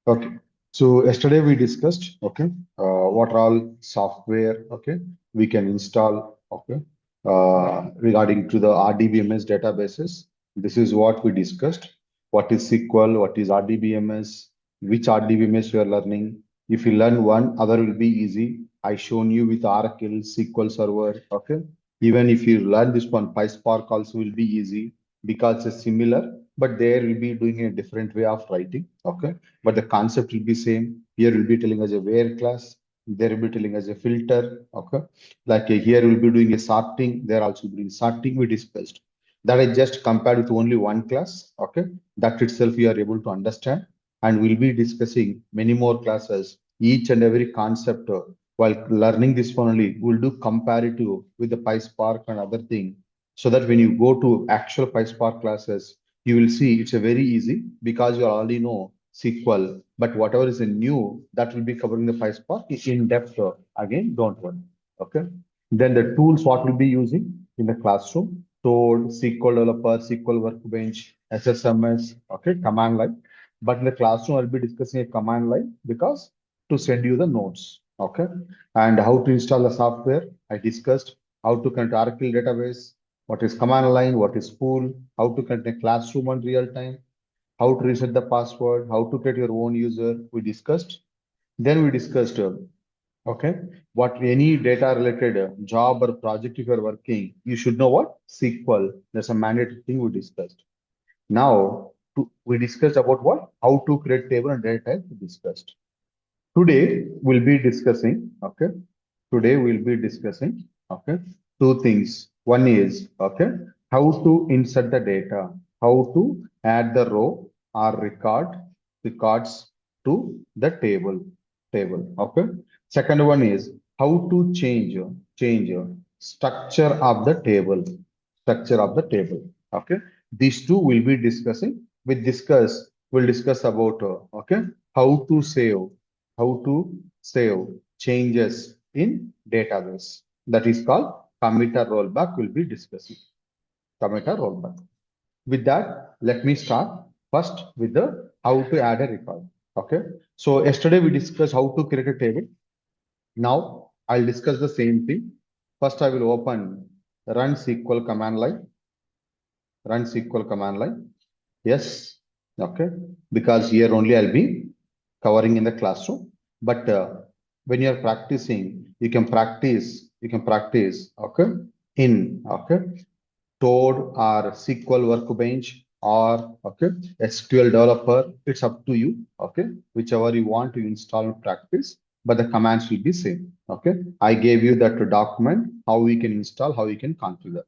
Okay. So yesterday we discussed, okay, what are all software, okay, we can install, okay, regarding to the RDBMS databases. This is what we discussed. What is SQL? What is RDBMS? Which RDBMS you are learning? If you learn one, other will be easy. I shown you with Oracle, SQL Server, okay. Even if you learn this one, Pyspark also will be easy because it's similar, but there will be doing a different way of writing, okay, but the concept will be same. Here will be telling us a where class. There will be telling us a filter. Okay, like here we'll be doing a sorting. There also doing sorting. We discussed that. I just compared with only one class. Okay, that itself you are able to understand, and we'll be discussing many more classes. Each and every concept. While learning this one only, we'll do comparative with the PySpark and other thing, so that when you go to actual PySpark classes, you will see it's a very easy because you already know SQL, but whatever is new, that will be covering the PySpark in depth. Again, don't worry. Okay. Then the tools what we'll be using in the classroom, Toad, SQL Developer, SQL Workbench, SSMS, okay, command line. But in the classroom, I'll be discussing a command line because to send you the notes. Okay. And how to install the software. I discussed how to connect Oracle database, what is command line, what is spool, how to connect a classroom on real time, how to reset the password, how to create your own user. We discussed. Then we discussed, okay, what any data related job or project if you're working, you should know what SQL. That's a mandatory thing we discussed. Now we discussed about what how to create table and data type. We discussed. Today we'll be discussing. Okay, today we'll be discussing. Okay, two things. One is okay how to insert the data, how to add the row or records to the table. Okay. Second one is how to change structure of the table. Okay. These two will be discussing. We'll discuss about okay how to save changes in database. That is called commit or rollback. We'll be discussing commit or rollback. With that, let me start first with the how to add a record. Okay. So yesterday we discussed how to create a table. Now I'll discuss the same thing. First, I will open run SQL command line. Run SQL command line. Yes. Okay. Because here only I'll be covering in the classroom. But when you're practicing, you can practice. Okay. In okay Toad or SQL Workbench or okay SQL Developer. It's up to you. Okay, whichever you want to install and practice, but the commands will be same. Okay, I gave you that document how we can install, how we can configure.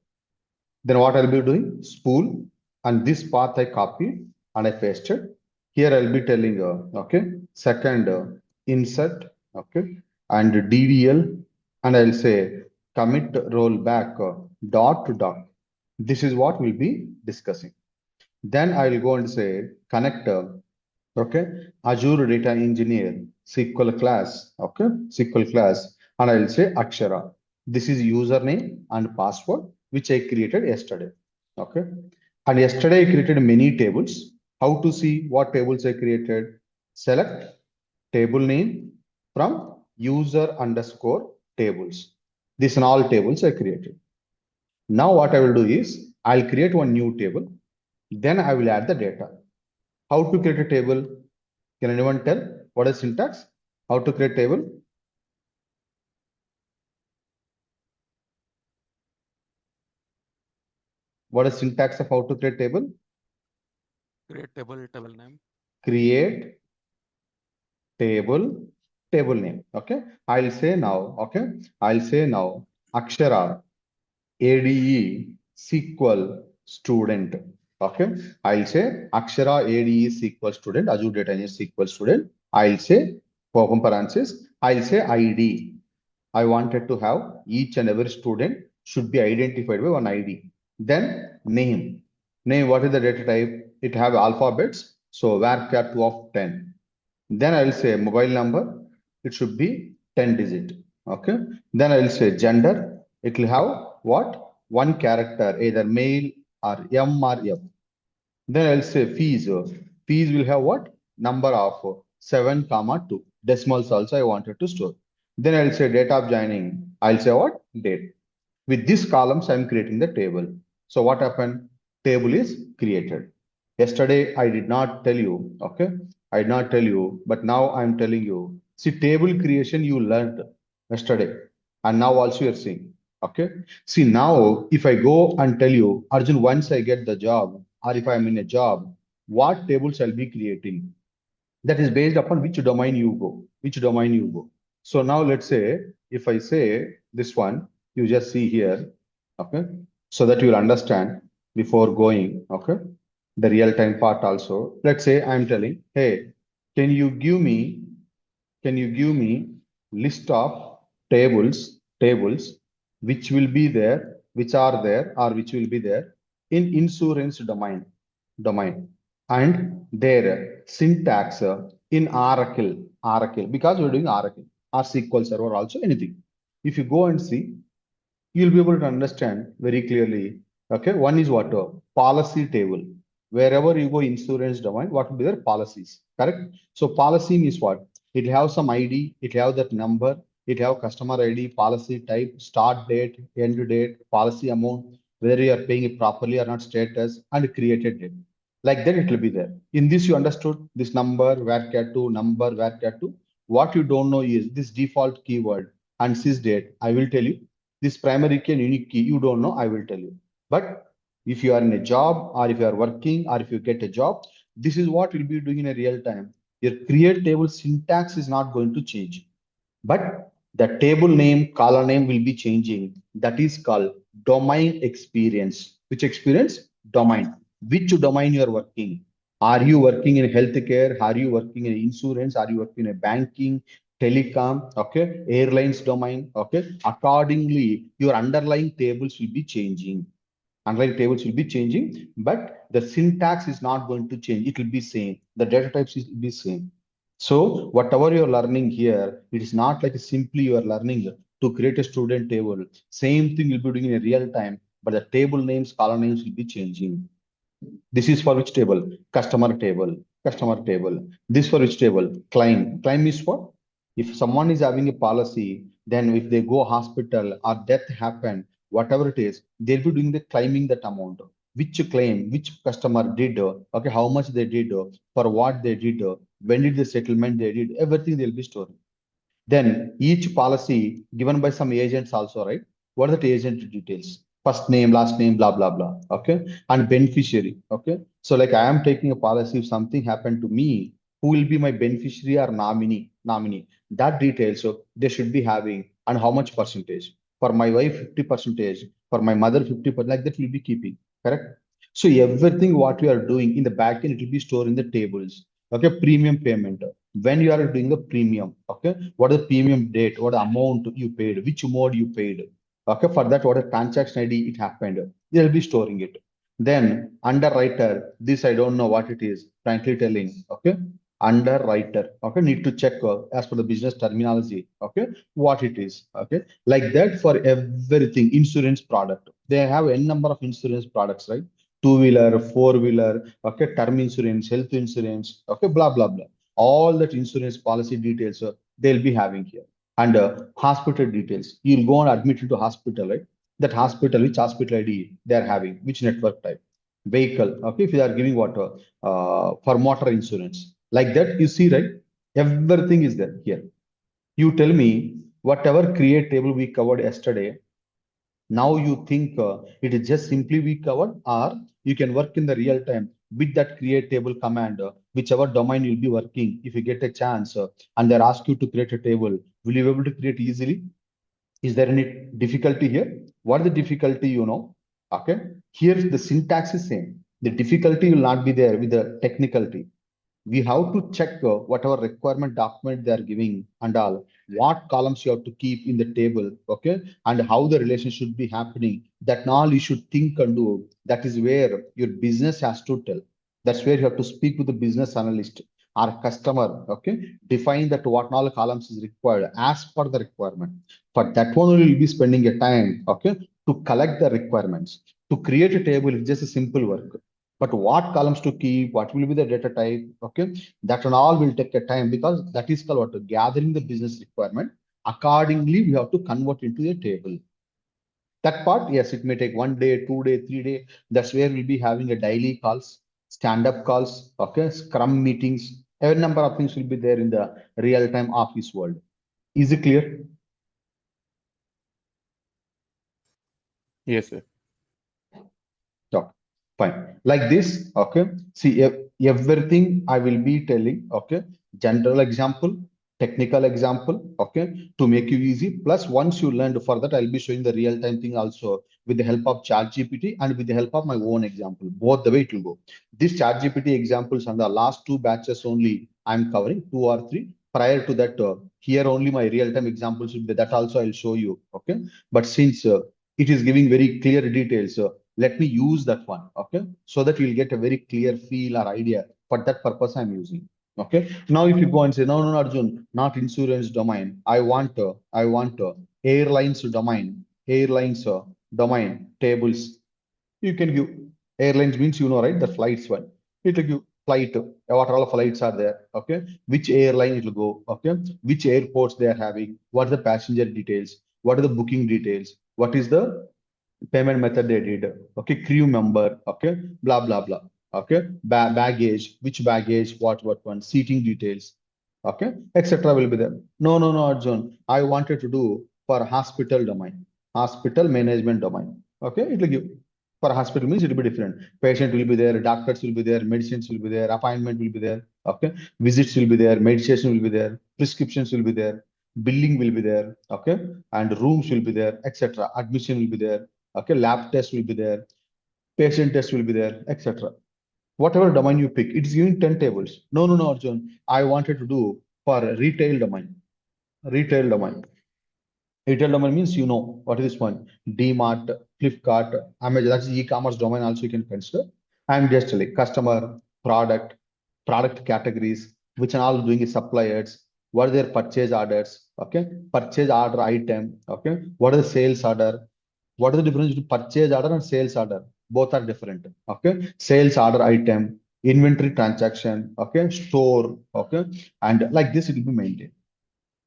Then what I'll be doing? Spool, and this path I copied and I pasted. Here I'll be telling okay second insert okay and DDL, and I'll say commit rollback dot to dot. This is what we'll be discussing. Then I will go and say connect okay Azure Data Engineer SQL class, okay SQL class, and I will say Akshara. This is username and password which I created yesterday. Okay, and yesterday I created many tables. How to see what tables I created? Select table name from user underscore tables. These are all tables I created. Now what I will do is I'll create one new table. Then I will add the data. How to create a table? Can anyone tell what is syntax? How to create table? What is syntax of how to create table? Create table name. Create table name. Okay. I'll say now. Okay. I'll say now Akshara ADE SQL student. Okay. I'll say Akshara ADE SQL student, Azure Data Engineer SQL student. I'll say open parenthesis. I'll say ID. I wanted to have each and every student should be identified by one ID. Then name. Name, what is the data type? It have alphabets. So varchar 2 of 10. Then I will say mobile number. It should be 10 digit. Okay. Then I will say gender. It will have what? One character, either male or M or F. Then I'll say fees. Fees will have what? Number of 7 comma 2. Decimals also I wanted to store. Then I'll say date of joining. I'll say what? Date. With these columns, I'm creating the table. So what happened? Table is created. Yesterday, I did not tell you, okay? I did not tell you, but now I'm telling you. See, table creation you learned yesterday, and now also you're seeing, okay? See, now if I go and tell you, Arjun, once I get the job, or if I'm in a job, what tables I'll be creating? That is based upon which domain you go, which domain you go. So now let's say, if I say this one, you just see here, okay, so that you'll understand before going, okay, the real-time part also. Let's say I'm telling, hey, can you give me, can you give me list of tables which will be there, which are there, or which will be there in insurance domain, and their syntax in Oracle, because we're doing Oracle or SQL Server also anything. If you go and see, you'll be able to understand very clearly. Okay, one is what? Policy table. Wherever you go insurance domain, what will be their policies? Correct. So policy means what? It have some ID, it have that number, it have customer ID, policy type, start date, end date, policy amount, whether you are paying it properly or not, status, and created date. Like that, it will be there. In this, you understood this number, varchar2, number, varchar2. What you don't know is this default keyword and sys date. I will tell you this primary key and unique key, you don't know, I will tell you. But if you are in a job or if you are working or if you get a job, this is what you'll be doing in a real time. Your create table syntax is not going to change, but the table name, column name will be changing. That is called domain experience. Which experience? Domain. Which domain you are working? Are you working in healthcare? Are you working in insurance? Are you working in banking, telecom? Okay, airlines domain. Okay, accordingly, your underlying tables will be changing. Underlying tables will be changing, but the syntax is not going to change. It will be same. The data types will be same. So whatever you're learning here, it is not like simply you are learning to create a student table. Same thing you'll be doing in a real time, but the table names, column names will be changing. This is for which table? Customer table. Customer table. This for which table? Claim. Claim is what? If someone is having a policy, then if they go hospital or death happen, whatever it is, they'll be doing the claiming that amount. Which claim, which customer did, okay, how much they did, for what they did, when did the settlement they did, everything they'll be storing. Then each policy given by some agents also, right? What are the agent details? First name, last name, blah, blah, blah. Okay. And beneficiary. Okay. So like I am taking a policy, if something happened to me, who will be my beneficiary or nominee? That details so they should be having and how much percentage. For my wife, 50 percentage. For my mother, 50%, like that will be keeping. Correct. So everything what we are doing in the back end, it will be stored in the tables. Okay. Premium payment when you are doing the premium, okay, what is the premium date, what amount you paid, which mode you paid, okay, for that what a transaction ID it happened, they'll be storing it. Then underwriter, this I don't know what it is, frankly telling, okay, underwriter, okay, need to check as per the business terminology, okay, what it is, okay, like that for everything, insurance product, they have n number of insurance products, right? Two-wheeler, four-wheeler, okay, term insurance, health insurance, okay, blah, blah, blah, all that insurance policy details they'll be having here. And hospital details, you'll go and admit into hospital, right? That hospital, which hospital ID they are having, which network type, vehicle, okay, if they are giving what for motor insurance, like that, you see, right? Everything is there here. You tell me whatever create table we covered yesterday, now you think it is just simply we covered, or you can work in the real time with that create table command, whichever domain you'll be working. If you get a chance and they ask you to create a table, will you be able to create easily? Is there any difficulty here? What is the difficulty, you know? Okay, here the syntax is same. The difficulty will not be there with the technicality. We have to check whatever requirement document they are giving and all, what columns you have to keep in the table, okay, and how the relation should be happening. That all you should think and do. That is where your business has to tell. That's where you have to speak with the business analyst or customer, okay, define that what all columns is required as per the requirement. For that one, we will be spending a time, okay, to collect the requirements. To create a table is just a simple work. But what columns to keep, what will be the data type, okay? That and all will take a time because that is called what? Gathering the business requirement. Accordingly, we have to convert into a table. That part, yes, it may take 1 day, 2 day, 3 day. That's where we'll be having a daily calls, stand-up calls, okay, scrum meetings. Every number of things will be there in the real-time office world. Is it clear? Yes, sir. Okay, fine. Like this, okay. See, everything I will be telling, okay. General example, technical example, okay, to make you easy. Plus, once you learn for that, I'll be showing the real-time thing also with the help of ChatGPT and with the help of my own example. Both the way it will go. These ChatGPT examples on the last two batches only, I'm covering 2 or 3. Prior to that, here only my real-time examples will be that also I'll show you, okay. But since it is giving very clear details. Let me use that one, okay, so that you'll get a very clear feel or idea. For that purpose I'm using, okay. Now if you go and say no, no, no, Arjun, not insurance domain, I want airlines domain, airlines domain tables. You can give airlines means, you know, right, the flights one. It will give flight, what all flights are there, okay, which airline it will go, okay, which airports they are having, what are the passenger details, what are the booking details, what is the payment method they did, okay, crew member, okay, blah blah blah, okay, baggage, which baggage, what one, seating details, okay, etc. will be there. No, no, no, Arjun, I wanted to do for hospital domain, hospital management domain, okay, it will give. For hospital means it will be different. Patient will be there, doctors will be there, medicines will be there, appointment will be there, okay, visits will be there, medication will be there, prescriptions will be there, billing will be there, okay, and rooms will be there, etc. Admission will be there, okay, lab test will be there, patient test will be there, etc. Whatever domain you pick, it's giving 10 tables. No, no, no, Arjun, I wanted to do for retail domain, retail domain. Retail domain means, you know what is this one? DMart, Flipkart, Amazon. That's e-commerce domain also you can consider. I'm just like customer, product, product categories, which are all doing is suppliers. What are their purchase orders? Okay, purchase order item. Okay, what are the sales order? What is the difference between purchase order and sales order? Both are different. Okay, sales order item, inventory transaction. Okay, store. Okay, and like this it will be maintained.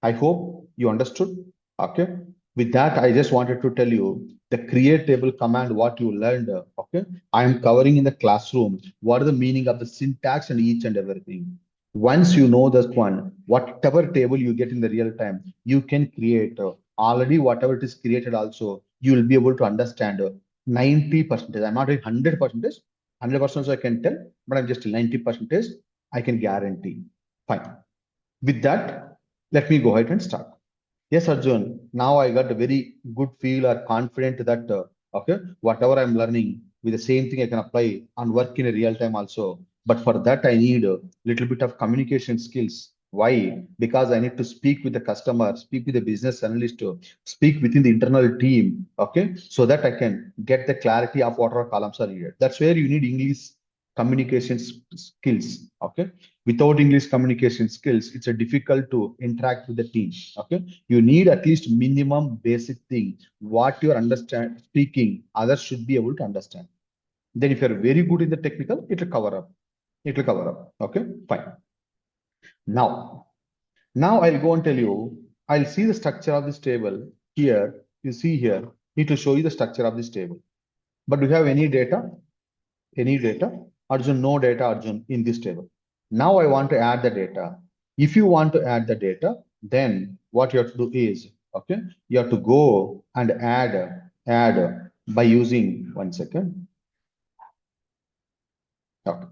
I hope you understood. Okay. With that, I just wanted to tell you the create table command, what you learned. Okay. I am covering in the classroom. What is the meaning of the syntax and each and everything. Once you know this one, whatever table you get in the real time, you can create already whatever it is created also, you will be able to understand 90%. I'm not a 100%, 100% I can tell, but I'm just 90%. I can guarantee. Fine. With that, let me go ahead and start. Yes, Arjun. Now I got a very good feel or confident that okay, whatever I'm learning with the same thing I can apply and work in a real time also. But for that I need a little bit of communication skills. Why? Because I need to speak with the customer, speak with the business analyst, speak within the internal team. Okay, so that I can get the clarity of what our columns are needed. That's where you need English communication skills. Okay, without English communication skills, it's a difficult to interact with the team. Okay, you need at least minimum basic thing. What you're understand speaking, others should be able to understand. Then if you're very good in the technical, it will cover up. It will cover up. Okay, fine. Now, now I'll go and tell you, I'll see the structure of this table here. You see here, it will show you the structure of this table. But do you have any data? Any data? Arjun, no data, Arjun, in this table. Now I want to add the data. If you want to add the data, then what you have to do is, okay, you have to go and add by using, one second. Okay.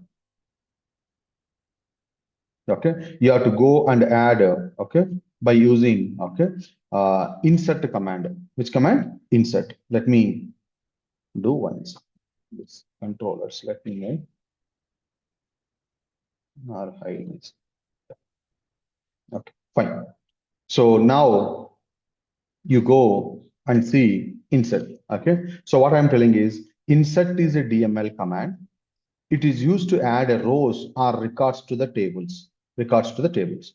Okay. You have to go and add, okay, by using, okay, insert command. Which command? Insert. Let me do once. This controllers, let me know. Or hide this. Okay, fine. So now you go and see insert. Okay. So what I'm telling is insert is a DML command. It is used to add a rows or records to the tables. Records to the tables.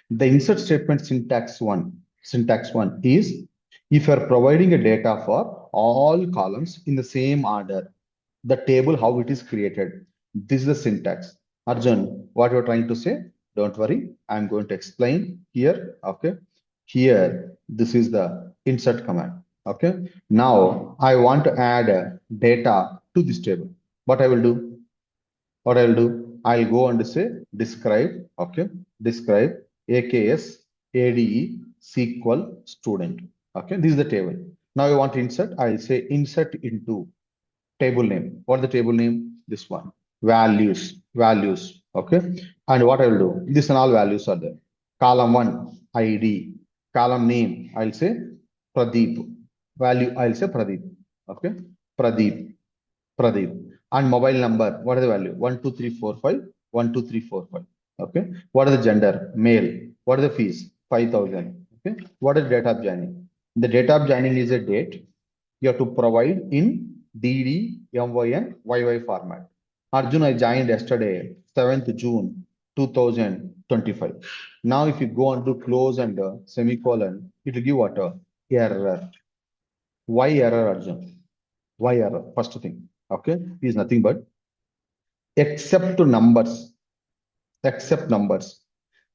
The insert statement syntax one is if you're providing a data for all columns in the same order, the table how it is created. This is the syntax. Arjun, what you're trying to say? Don't worry. I'm going to explain here. Okay. Here, this is the insert command. Okay. Now I want to add data to this table. What I will do? What I'll do? I'll go and say describe. Okay. Describe AKS ADE SQL student. Okay. This is the table. Now I want to insert. I'll say insert into table name. What is the table name? This one. Values. Okay. And what I will do? This and all values are there. Column one, ID. Column name, I'll say Pradeep. Value, I'll say Pradeep. Okay. Pradeep. And mobile number, what is the value? 12345, 12345. Okay. What is the gender? Male. What is the fees? 5,000. Okay. What is date of joining? The date of joining is a date you have to provide in DD, MYN, YY format. Arjun, I joined yesterday, 7th June 2025. Now, if you go and do close and semicolon, it will give what? Error. Why error, Arjun? Why error? First thing. Okay. Is nothing but except numbers. Except numbers.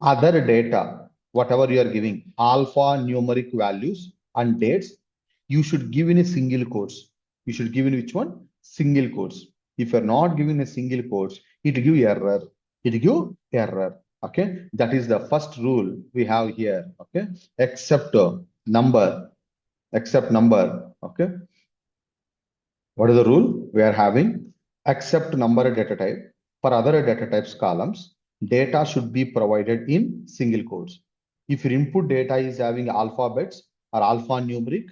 Other data, whatever you are giving, alphanumeric values and dates, you should give in a single quotes. You should give in which one? Single quotes. If you're not giving a single quotes, it will give error. It will give error. Okay. That is the first rule we have here. Okay. Except number. Except number. Okay. What is the rule? We are having except number data type. For other data types columns, data should be provided in single quotes. If your input data is having alphabets or alphanumeric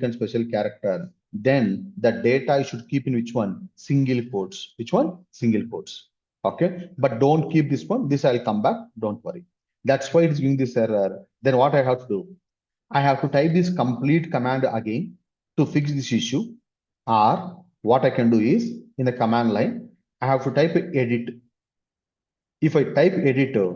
and special character, then the data you should keep in which one? Single quotes. Which one? Single quotes. Okay. But don't keep this one. This I'll come back. Don't worry. That's why it's giving this error. Then what I have to do? I have to type this complete command again to fix this issue. Or what I can do is in the command line, I have to type edit. If I type editor,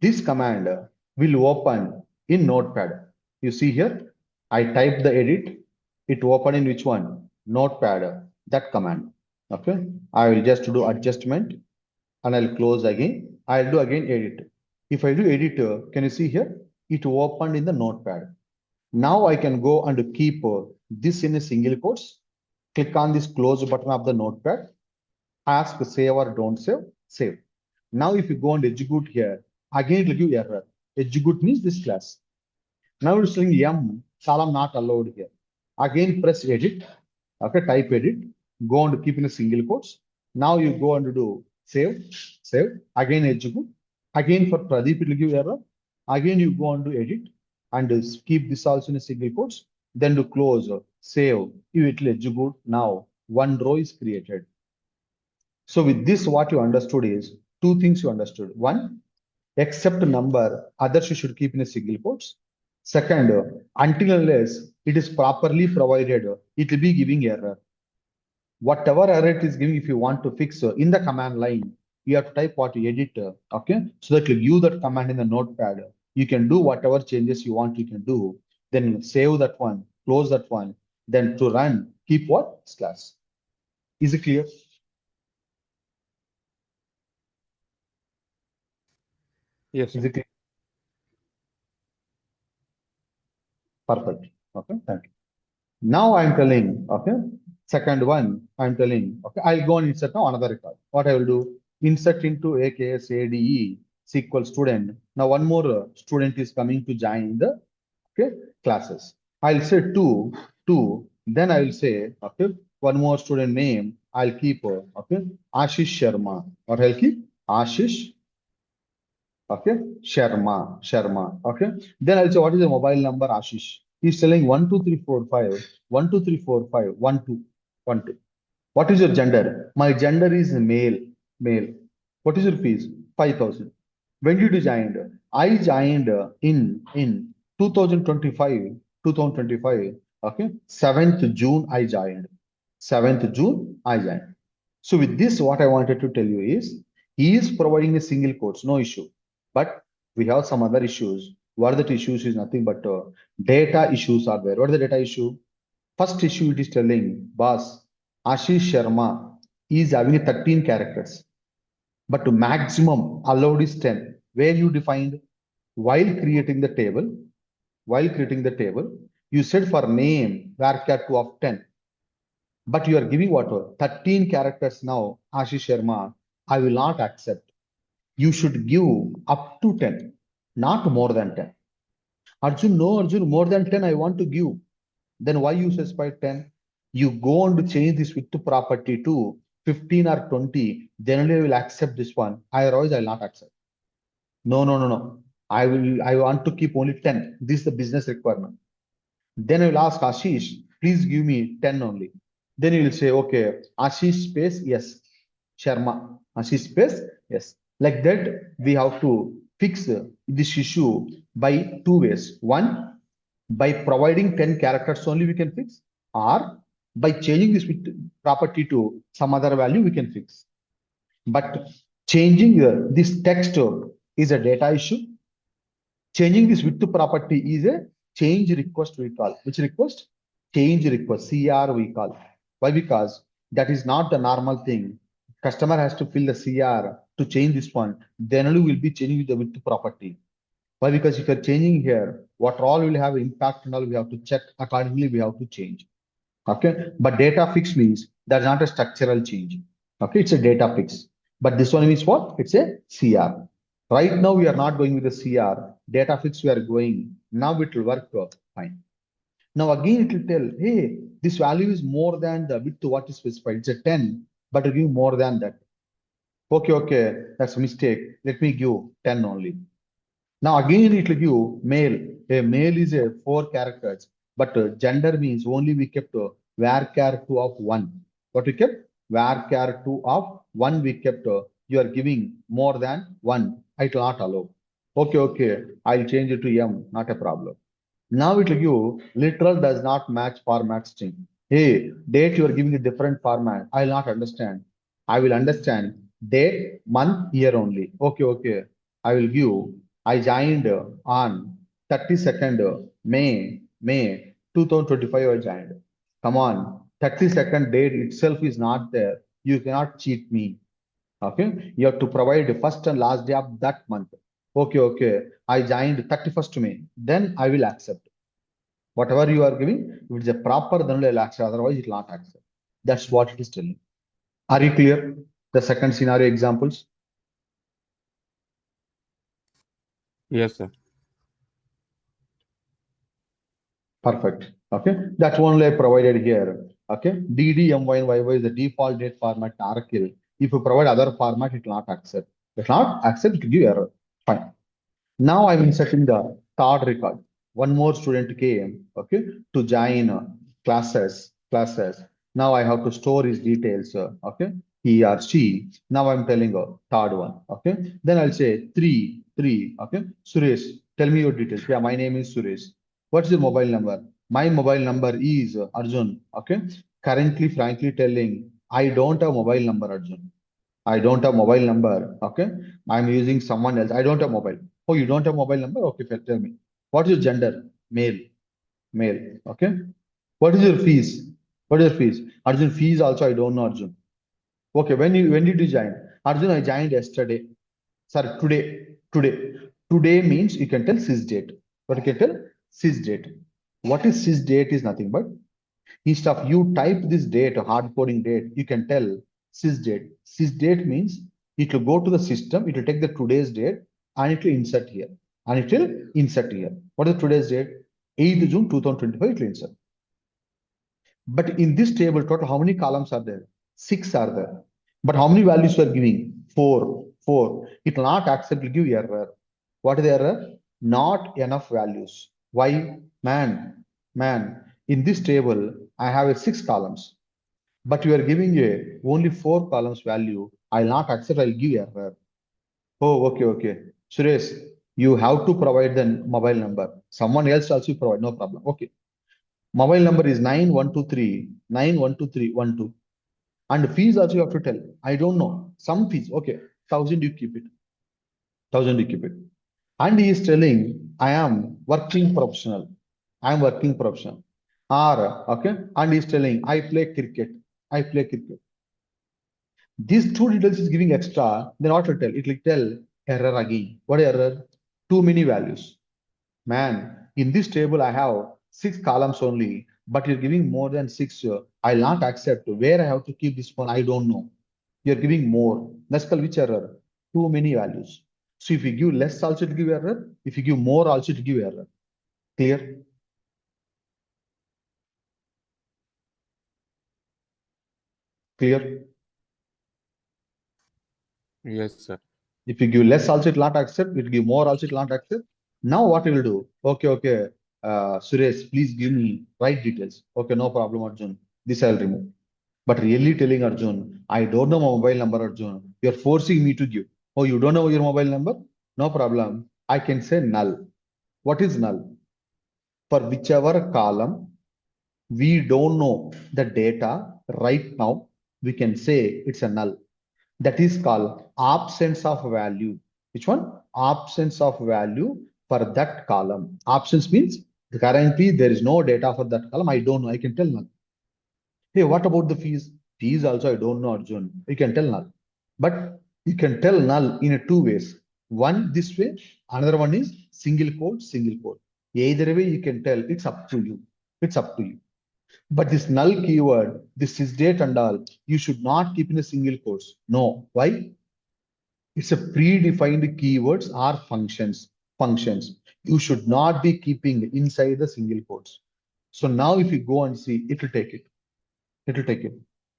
this command will open in Notepad. You see here, I type the edit. It open in which one? Notepad. That command. Okay. I will just do adjustment and I'll close again. I'll do again edit. If I do editor, can you see here? It opened in the Notepad. Now I can go and keep this in a single quotes. Click on this close button of the notepad. Ask save or don't save. Save. Now if you go and execute here, again it will give error. Execute means this class. Now it's saying M column not allowed here. Again press edit. Okay, type edit. Go and keep in a single quotes. Now you go and do save. Again execute. Again for Pradeep it will give error. Again you go and do edit and keep this also in a single quotes. Then to close, save, it will execute. Now one row is created. So with this, what you understood is two things you understood. One, except number, others you should keep in a single quotes. Second, until unless it is properly provided, it will be giving error. Whatever error it is giving, if you want to fix in the command line, you have to type what you edit. Okay, so that you use that command in the notepad. You can do whatever changes you want, you can do. Then save that one, close that one. Then to run, keep what? Slash. Is it clear? Yes, Is sir. it clear? Perfect. Okay, thank you. Now I'm telling, okay, second one, I'm telling, okay, I'll go and insert now another record. What I will do, insert into AKS ADE SQL student. Now one more student is coming to join the okay classes. I'll say two. Then I will say, okay, one more student name. I'll keep, okay, Ashish Sharma. Or I'll keep Ashish, okay, Sharma, okay. Then I'll say, what is the mobile number, Ashish? He's telling 12345, 12345, 12. What is your gender? My gender is male. What is your fees? 5,000. When did you join? I joined in 2025, 2025. Okay, 7th June I joined. 7th June I joined. So with this, what I wanted to tell you is, he is providing a single quotes, no issue. But we have some other issues. What are the issues is nothing but data issues are there. What is the data issue? First issue it is telling, boss, Ashish Sharma is having a 13 characters, but the maximum allowed is 10. Where you defined while creating the table, you said for name varchar 2 of 10, but you are giving what? 13 characters now, Ashish Sharma. I will not accept. You should give up to 10, not more than 10. Arjun, no, Arjun, more than 10, I want to give. Then why you specify 10? You go on to change this with property to 15 or 20. Generally, I will accept this one. Otherwise, I will not accept. No, no, no, no. I want to keep only 10. This is the business requirement. Then I will ask Ashish, please give me 10 only. Then he will say, okay, Ashish space, yes. Sharma, Ashish space, yes. Like that, we have to fix this issue by two ways. One, by providing 10 characters only we can fix, or by changing this with property to some other value we can fix. But changing this text is a data issue. Changing this with property is a change request we call. Which request? Change request, CR we call. Why? Because that is not the normal thing. Customer has to fill the CR to change this one. Then only will be changing with the with property. Why? Because if you're changing here, what all will have impact and all we have to check accordingly, we have to change. Okay. But data fix means that's not a structural change. Okay. It's a data fix. But this one means what? It's a CR. Right now, we are not going with the CR. Data fix we are going. Now it will work fine. Now again, it will tell, hey, this value is more than the width what is specified. It's a 10, but you give more than that. Okay, okay, that's a mistake. Let me give 10 only. Now again it will give male. A male is a 4 characters, but gender means only we kept varchar 2 of 1. What we kept? Varchar 2 of 1 we kept. You are giving more than 1. I will not allow. Okay, okay. I'll change it to M, not a problem. Now it will give literal does not match format string. Hey, date you are giving a different format. I will not understand. I will understand date, month, year only. Okay, okay. I will give. I joined on 32nd May 2025. I joined. Come on, 32nd date itself is not there. You cannot cheat me. Okay, you have to provide the first and last day of that month. Okay, okay. I joined 31st May. Then I will accept. Whatever you are giving, if it's a proper, then only I'll accept. Otherwise, it will not accept. That's what it is telling. Are you clear? The second scenario examples. Yes, sir. Perfect. Okay, that's only I provided here. Okay, DDMYY is the default date format Oracle. If you provide other format, it will not accept. If not accept, it will give error. Fine. Now I'm inserting the third record. One more student came, okay, to join classes. Now I have to store his details, okay, he or she. Now I'm telling a third one, okay. Then I'll say three, okay. Suresh, tell me your details. Yeah, my name is Suresh. What's your mobile number? My mobile number is Arjun, okay. Currently, frankly telling, I don't have mobile number, Arjun. I don't have mobile number. Okay. I'm using someone else. I don't have mobile. Oh, you don't have mobile number? Okay, fair. Tell me. What is your gender? Male. Male. Okay. What is your fees? What is your fees? Arjun, fees also I don't know, Arjun. Okay, when did you join? Arjun, I joined yesterday. Sir, today. Today. Today means you can tell sys date. What you can tell? Sys date. What is sys date is nothing but instead of you type this date, hard coding date, you can tell sys date. Sys date means it will go to the system, it will take the today's date and it will insert here. And it will insert here. What is today's date? 8th June 2025, it will insert. But in this table, total, how many columns are there? 6 are there. But how many values you are giving? 4. 4. It will not accept, it will give error. What is the error? Not enough values. Why? Man, in this table, I have a 6 columns, but you are giving a only 4 columns value. I'll not accept, I'll give error. Oh, okay, okay. Suresh, you have to provide the mobile number. Someone else also provide, no problem. Okay. Mobile number is 9123 And fees also you have to tell. I don't know. Some fees. Okay. 1,000 you keep it. 1,000 you keep it. And he is telling, I am working professional. I am working professional. Or, okay. And he is telling, I play cricket. I play cricket. These two details is giving extra, then what will tell? It will tell error again. What error? Too many values. Man, in this table I have 6 columns only, but you're giving more than 6. I'll not accept. Where I have to keep this one, I don't know. You're giving more. That's called which error? Too many values. So if you give less, also to give error. If you give more, also to give error. Clear? Clear? Yes, sir. If you give less, also it will not accept. If you give more, also it will not accept. Now what you will do? Okay, okay. Suresh, please give me right details. Okay, no problem, Arjun. This I will remove. But really telling Arjun, I don't know my mobile number, Arjun. You're forcing me to give. Oh, you don't know your mobile number? No problem. I can say null. What is null? For whichever column we don't know the data right now, we can say it's a null. That is called absence of value. Which one? Absence of value for that column. Absence means currently there is no data for that column. I don't know. I can tell null. Hey, what about the fees? Fees also I don't know, Arjun. You can tell null. But you can tell null in a two ways. One this way, another one is single quote, single quote. Either way you can tell, it's up to you. It's up to you. But this null keyword, this is date and all, you should not keep in a single quotes. No. Why? It's a predefined keywords or functions. Functions. You should not be keeping inside the single quotes. So now if you go and see, it will take it. It will take it.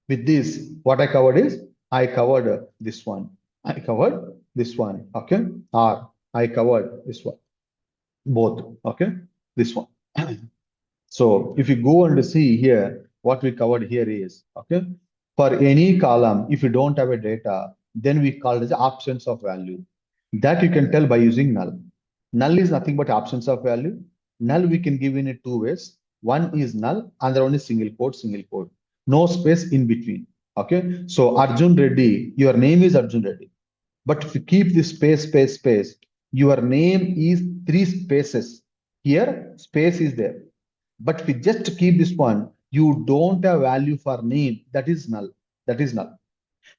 With this, what I covered is, I covered this one. I covered this one. Okay. Or I covered this one. Both. Okay. This one. So if you go and see here, what we covered here is, okay, for any column, if you don't have a data, then we call it as absence of value. That you can tell by using null. Null is nothing but absence of value. Null we can give in it two ways. One is null, other one is single quote, single quote. No space in between. Okay. So Arjun Reddy, your name is Arjun Reddy. But if you keep this space, space, space, your name is 3 spaces. Here, space is there. But if you just keep this one, you don't have value for name. That is null. That is null.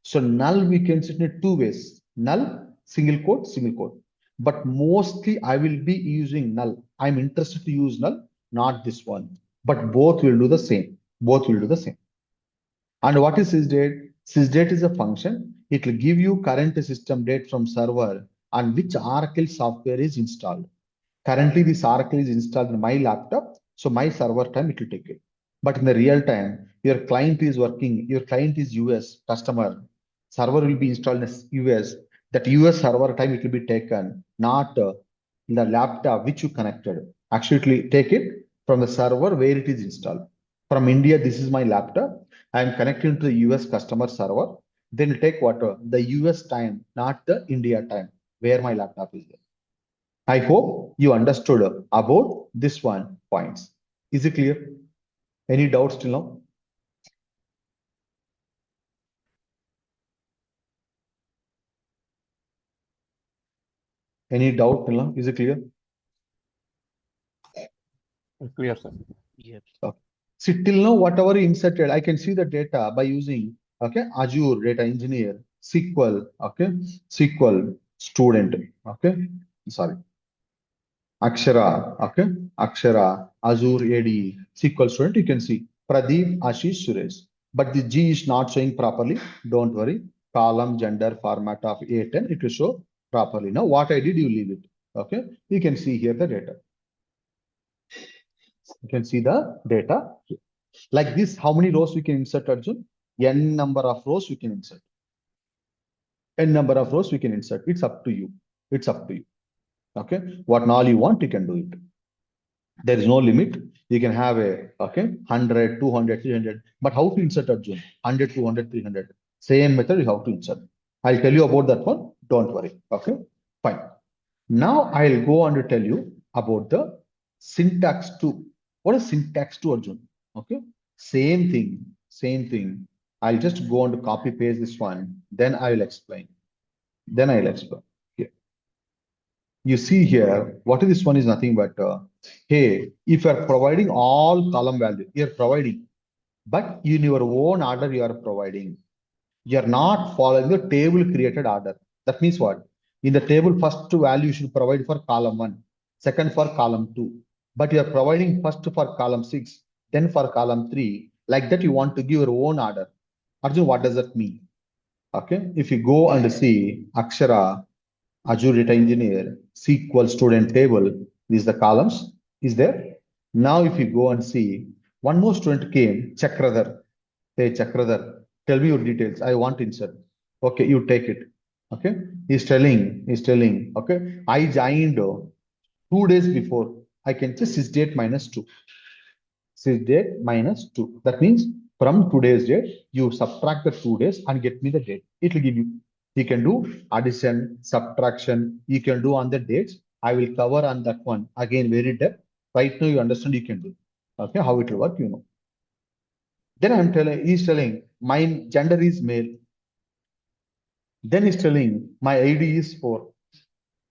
So null we can set in two ways. Null, single quote, single quote. But mostly I will be using null. I'm interested to use null, not this one. But both will do the same. Both will do the same. And what is sysdate? Sysdate is a function. It will give you current system date from server and which Oracle software is installed. Currently, this Oracle is installed in my laptop, so my server time it will take it. But in the real time, your client is working, your client is US customer, server will be installed in US. That US server time it will be taken, not in the laptop which you connected. Actually, it will take it from the server where it is installed. From India, this is my laptop. I am connecting to the US customer server. Then it take what? The US time, not the India time, where my laptop is there. I hope you understood about this one points. Is it clear? Any doubts till now? Any doubt till now? Is it clear? Clear, sir. Yep. Okay. See, till now, whatever you inserted, I can see the data by using Azure Data Engineer, SQL, SQL student, sorry, Akshara, Azure AD, SQL student, you can see Pradeep, Ashish, Suresh. But the G is not showing properly. Don't worry. Column, gender, format of A10, it will show properly. Now, what I did, you leave it. Okay. You can see here the data. You can see the data. Like this, how many rows we can insert, Arjun? N number of rows we can insert. N number of rows we can insert. It's up to you. It's up to you. Okay. What all you want, you can do it. There is no limit. You can have a 100, 200, 300. But how to insert, Arjun? 100, 200, 300. Same method you have to insert. I'll tell you about that one. Don't worry. Okay. Fine. Now I'll go on to tell you about the syntax 2. What is syntax 2, Arjun? Okay. Same thing. Same thing. I'll just go on to copy paste this one. Then I will explain. Then I'll explain. Here. You see here, what is this one is nothing but, hey, if you are providing all column value, you're providing, but in your own order you are providing. You're not following the table created order. That means what? In the table, first value you should provide for column 1, second for column 2. But you're providing first for column 6, then for column 3. Like that, you want to give your own order. Arjun, what does that mean? Okay, if you go and see Akshara, Azure Data Engineer, SQL student table, these the columns, is there. Now, if you go and see, one more student came, Chakradhar. Hey, Chakradhar, tell me your details. I want to insert. Okay, you take it. Okay, he's telling, okay, I joined 2 days before. I can just sys date minus 2. Sys date minus 2. That means from today's date, you subtract the 2 days and get me the date. It will give you. You can do addition, subtraction. You can do on the dates. I will cover on that one again very depth. Right now, you understand you can do. Okay, how it will work, you know. Then he's telling my gender is male. Then he's telling my ID is 4.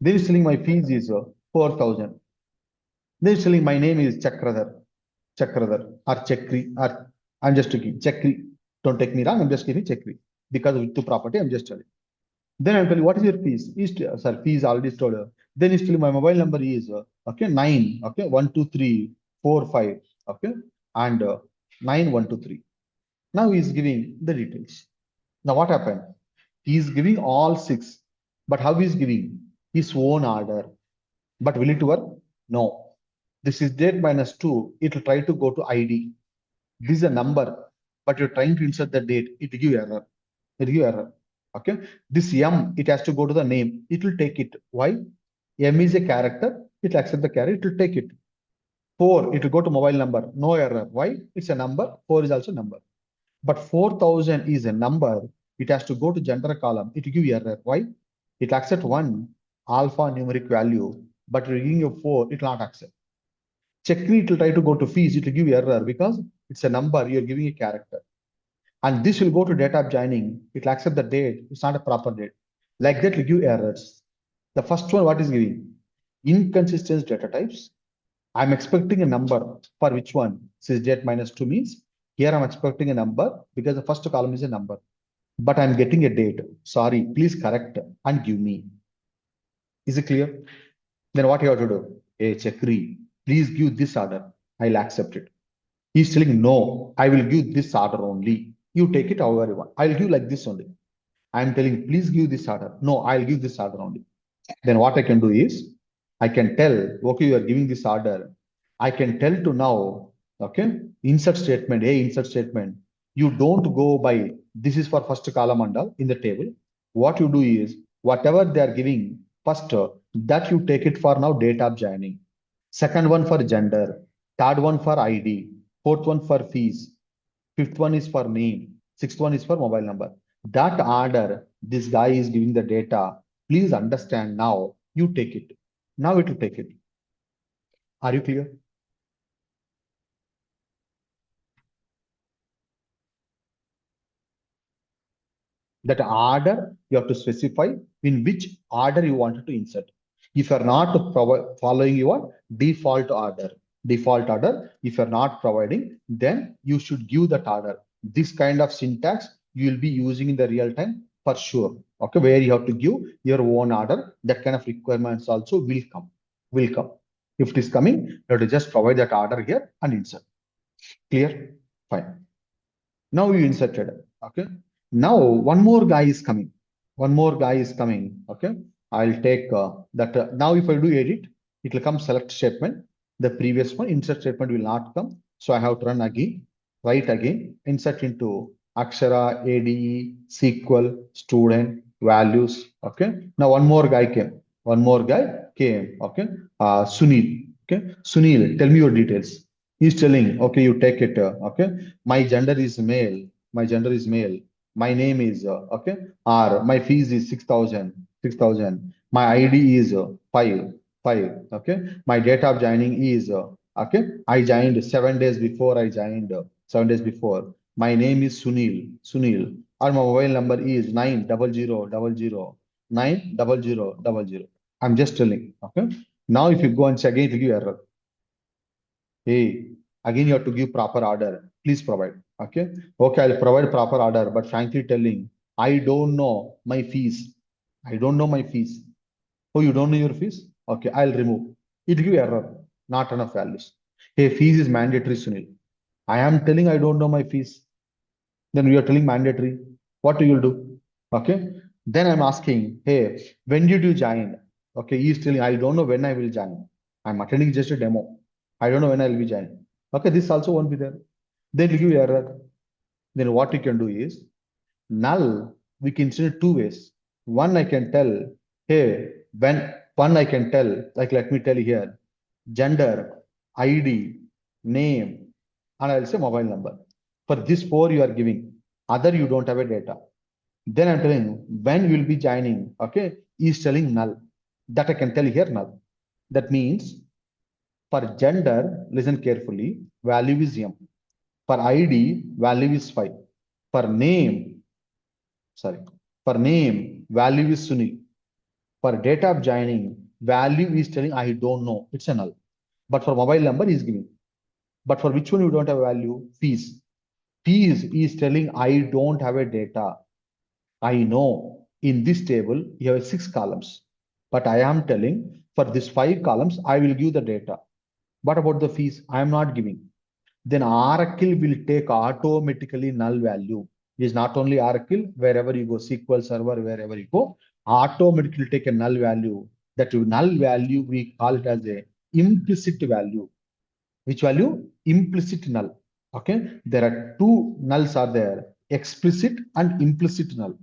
Then he's telling my fees is 4,000. Then he's telling my name is Chakradhar or Chakri, or I'm just taking Chakri. Don't take me wrong, I'm just giving Chakri. Because of two property, I'm just telling. Then I'm telling, what is your fees? Sir, fees already told her. Then he's telling my mobile number is okay, 9, okay, 12345, okay, and 9123. Now he's giving the details. Now what happened? He is giving all 6, but how he is giving? His own order. But will it work? No. This is date minus 2. It will try to go to ID. This is a number, but you're trying to insert the date. It will give error. It will give error. Okay. This M, it has to go to the name. It will take it. Why? M is a character. It will accept the character. It will take it. 4, it will go to mobile number. No error. Why? It's a number. 4 is also number. But 4,000 is a number. It has to go to gender column. It will give you error. Why? It will accept 1 alphanumeric value, but you're giving you 4, it will not accept. Chakri, it will try to go to fees. It will give you error because it's a number. You're giving a character. And this will go to data joining. It will accept the date. It's not a proper date. Like that, will give errors. The first one, what is giving? Inconsistent data types. I'm expecting a number for which one? Sysdate minus 2 means here I'm expecting a number because the first column is a number, but I'm getting a date. Sorry, please correct and give me. Is it clear? Then what you have to do? Hey, Chakri, please give this order. I'll accept it. He's telling, no, I will give this order only. You take it however you want. I'll give like this only. I'm telling, please give this order. No, I'll give this order only. Then what I can do is, I can tell, okay, you are giving this order. I can tell to now, okay, insert statement, insert statement. You don't go by, this is for first column and all in the table. What you do is, whatever they are giving first, that you take it for now date of joining. Second one for gender, third one for ID, fourth one for fees, fifth one is for name, sixth one is for mobile number. That order, this guy is giving the data. Please understand now, you take it. Now it will take it. Are you clear? That order, you have to specify in which order you wanted to insert. If you're not following your default order, if you're not providing, then you should give that order. This kind of syntax you will be using in the real time for sure. Okay, where you have to give your own order, that kind of requirements also will come. If it is coming, you have to just provide that order here and insert. Clear? Fine. Now you inserted. Okay. Now one more guy is coming. Okay. I'll take that. Now if I do edit, it will come select statement. The previous one insert statement will not come. So I have to run again, write again, insert into Akshara, ADE, SQL, student, values. Okay. Now one more guy came. Okay. Sunil. Okay. Sunil, tell me your details. He's telling, okay, you take it. Okay. My gender is male. My name is, okay. R. My fees is 6,000. My ID is 5. Okay. My date of joining is, okay. I joined 7 days before. 7 days before. My name is Sunil. Or my mobile number is 900090000. I'm just telling. Okay. Now, if you go and check again, it will give error. Hey, again, you have to give proper order. Please provide. Okay. Okay, I'll provide proper order, but frankly telling, I don't know my fees. I don't know my fees. Oh, you don't know your fees? Okay, I'll remove. It give error, not enough values. Hey, fees is mandatory, Sunil. I am telling I don't know my fees. Then we are telling mandatory. What do you do? Okay. Then I'm asking, hey, when did you join? Okay, he's telling I don't know when I will join. I'm attending just a demo. I don't know when I'll be joining. Okay, this also won't be there. Then will give you error. Then what you can do is null. We can see it two ways. One I can tell, hey, when one I can tell, like let me tell you here, gender, ID, name, and I'll say mobile number. For this four you are giving. Other you don't have a data. Then I'm telling when you will be joining. Okay, is telling null. That I can tell here null. That means for gender, listen carefully, value is M. For ID, value is 5. For name, sorry, for name, value is Sunil. For date of joining, value is telling I don't know. It's a null. But for mobile number, is giving. But for which one you don't have value? Fees. Fees is telling I don't have a data. I know in this table you have 6 columns, but I am telling for this 5 columns I will give the data. What about the fees? I am not giving. Then Oracle will take automatically null value. It is not only Oracle, wherever you go, SQL Server, wherever you go, automatically take a null value. That null value we call it as a implicit value. Which value? Implicit null. Okay, there are two nulls are there, explicit and implicit null.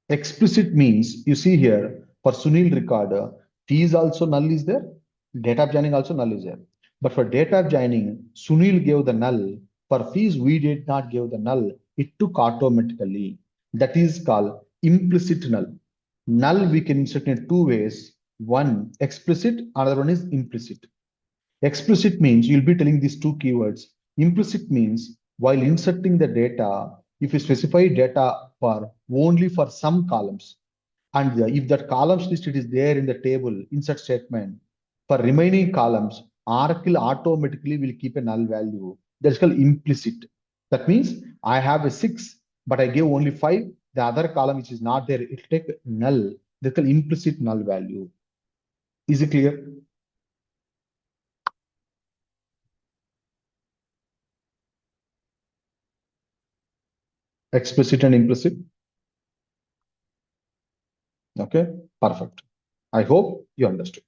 Explicit means you see here for Sunil recorder, fees also null is there, data of joining also null is there. But for data of joining, Sunil gave the null. For fees, we did not give the null. It took automatically. That is called implicit null. Null we can insert in two ways. One explicit, another one is implicit. Explicit means you'll be telling these two keywords. Implicit means while inserting the data, if you specify data for only for some columns, and if that columns listed is there in the table insert statement, for remaining columns, Oracle automatically will keep a null value. That's called implicit. That means I have a 6, but I give only 5. The other column which is not there, it will take null. That's called implicit null value. Is it clear? Explicit and implicit. Okay, perfect. I hope you understood.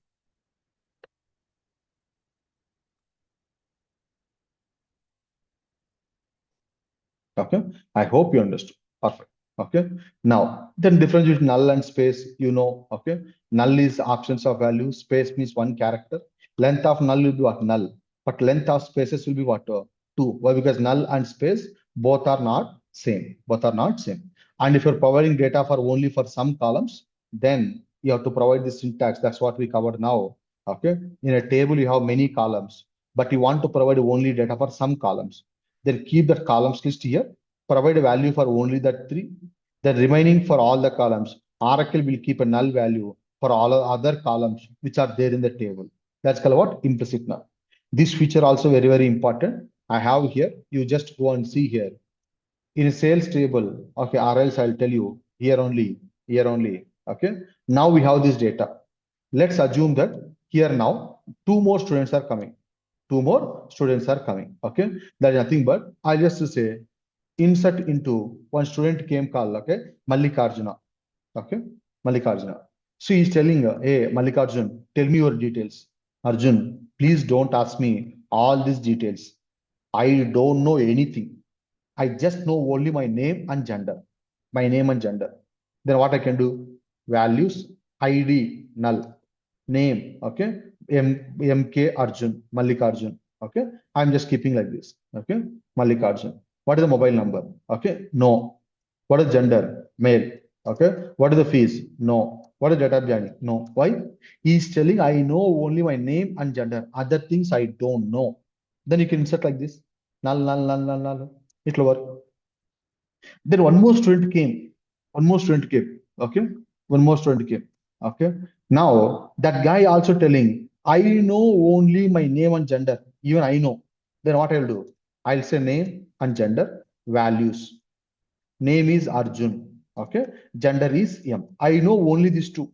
Okay, I hope you understood. Perfect. Okay, now then difference between null and space, you know. Okay, null is absence of value, space means one character. Length of null will be what? Null, but length of spaces will be what? Two. Why? Because null and space both are not same. Both are not same. And if you're providing data for only for some columns, then you have to provide the syntax. That's what we covered now. Okay, in a table you have many columns, but you want to provide only data for some columns. Then keep that columns list here, provide a value for only that 3. The remaining for all the columns, Oracle will keep a null value for all other columns which are there in the table. That's called what? Implicit null. This feature also very, very important. I have here, you just go and see here. In a sales table, okay, or else I'll tell you here only, okay. Now we have this data. Let's assume that here now, 2 more students are coming. 2 more students are coming. Okay, that is nothing but I just say insert into one student came call. Okay, Mallikarjuna. Okay, Mallikarjuna. So he's telling, hey Mallikarjun, tell me your details. Arjun, please don't ask me all these details. I don't know anything. I just know only my name and gender. My name and gender. Then what I can do? Values, ID, null, name, okay? MK Arjun, Mallikarjun, okay? I'm just keeping like this, okay? Mallikarjun. What is the mobile number? Okay, no. What is gender? Male, okay? What is the fees? No. What is data of joining? No. Why? He's telling I know only my name and gender. Other things I don't know. Then you can insert like this. Null, null, null, null, null. It will work. Then one more student came. One more student came. Okay. One more student came. Okay. Now that guy also telling, I know only my name and gender. Even I know. Then what I'll do? I'll say name and gender values. Name is Arjun. Okay, gender is M. I know only these two.